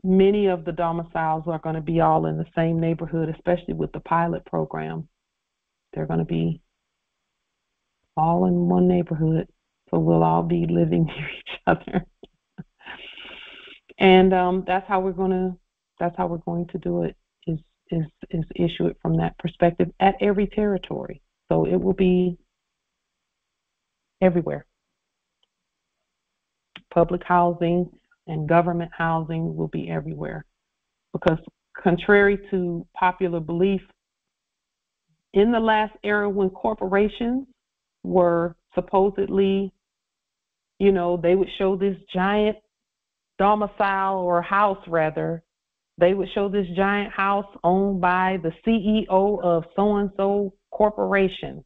A: Many of the domiciles are going to be all in the same neighborhood, especially with the pilot program. They're going to be all in one neighborhood, so we'll all be living near each other. And that's how we're going to do it, is issue it from that perspective at every territory. So it will be everywhere. Public housing and government housing will be everywhere, because contrary to popular belief, in the last era when corporations were supposedly, they would show this giant domicile or house, rather, they would show this giant house owned by the CEO of so-and-so corporation.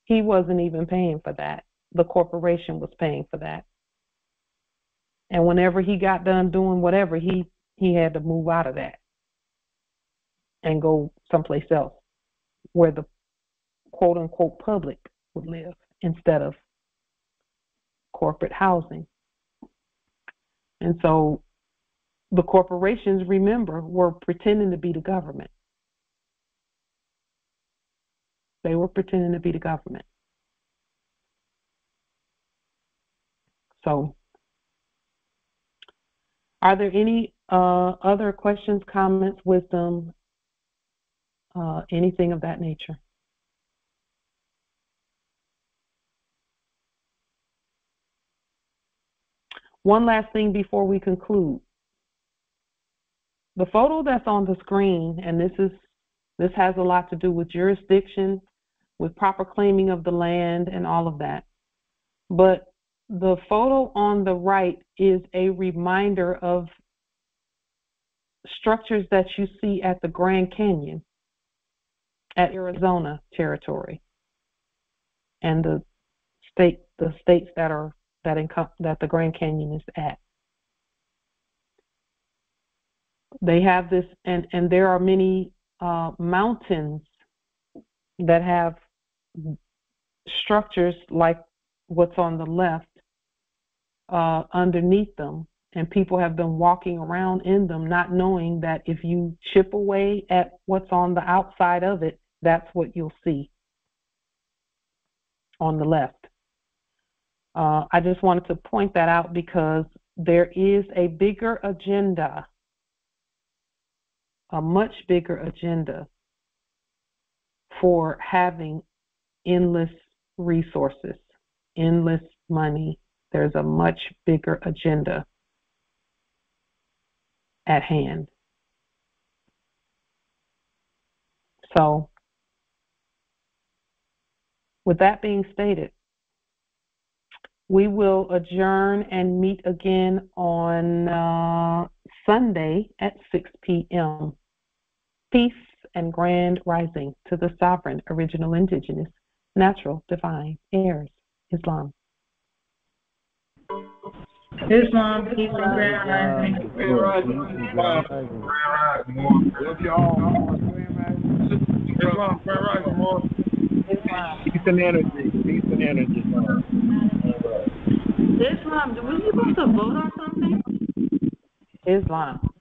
A: He wasn't even paying for that. The corporation was paying for that. And whenever he got done doing whatever, he had to move out of that and go someplace else where the quote-unquote public would live instead of corporate housing. And so the corporations, remember, were pretending to be the government. They were pretending to be the government. So, are there any other questions, comments, wisdom, anything of that nature? One last thing before we conclude. The photo that's on the screen, and this has a lot to do with jurisdiction, with proper claiming of the land and all of that. But the photo on the right is a reminder of structures that you see at the Grand Canyon at Arizona territory, and the states that the Grand Canyon is at. They have this, and there are many mountains that have structures like what's on the left underneath them, and people have been walking around in them not knowing that if you chip away at what's on the outside of it, that's what you'll see on the left. I just wanted to point that out because there is a bigger agenda, a much bigger agenda for having endless resources, endless money. There's a much bigger agenda at hand. So, with that being stated, we will adjourn and meet again on Sunday at 6 p.m. Peace and grand rising to the sovereign, original, indigenous, natural, divine heirs. Islam.
F: Islam, peace and grand rising.
B: Grand rising.
L: Islam, Grand Rising, more. Peace and energy. Peace and energy.
F: Islam, were you supposed to vote on something?
A: Islam.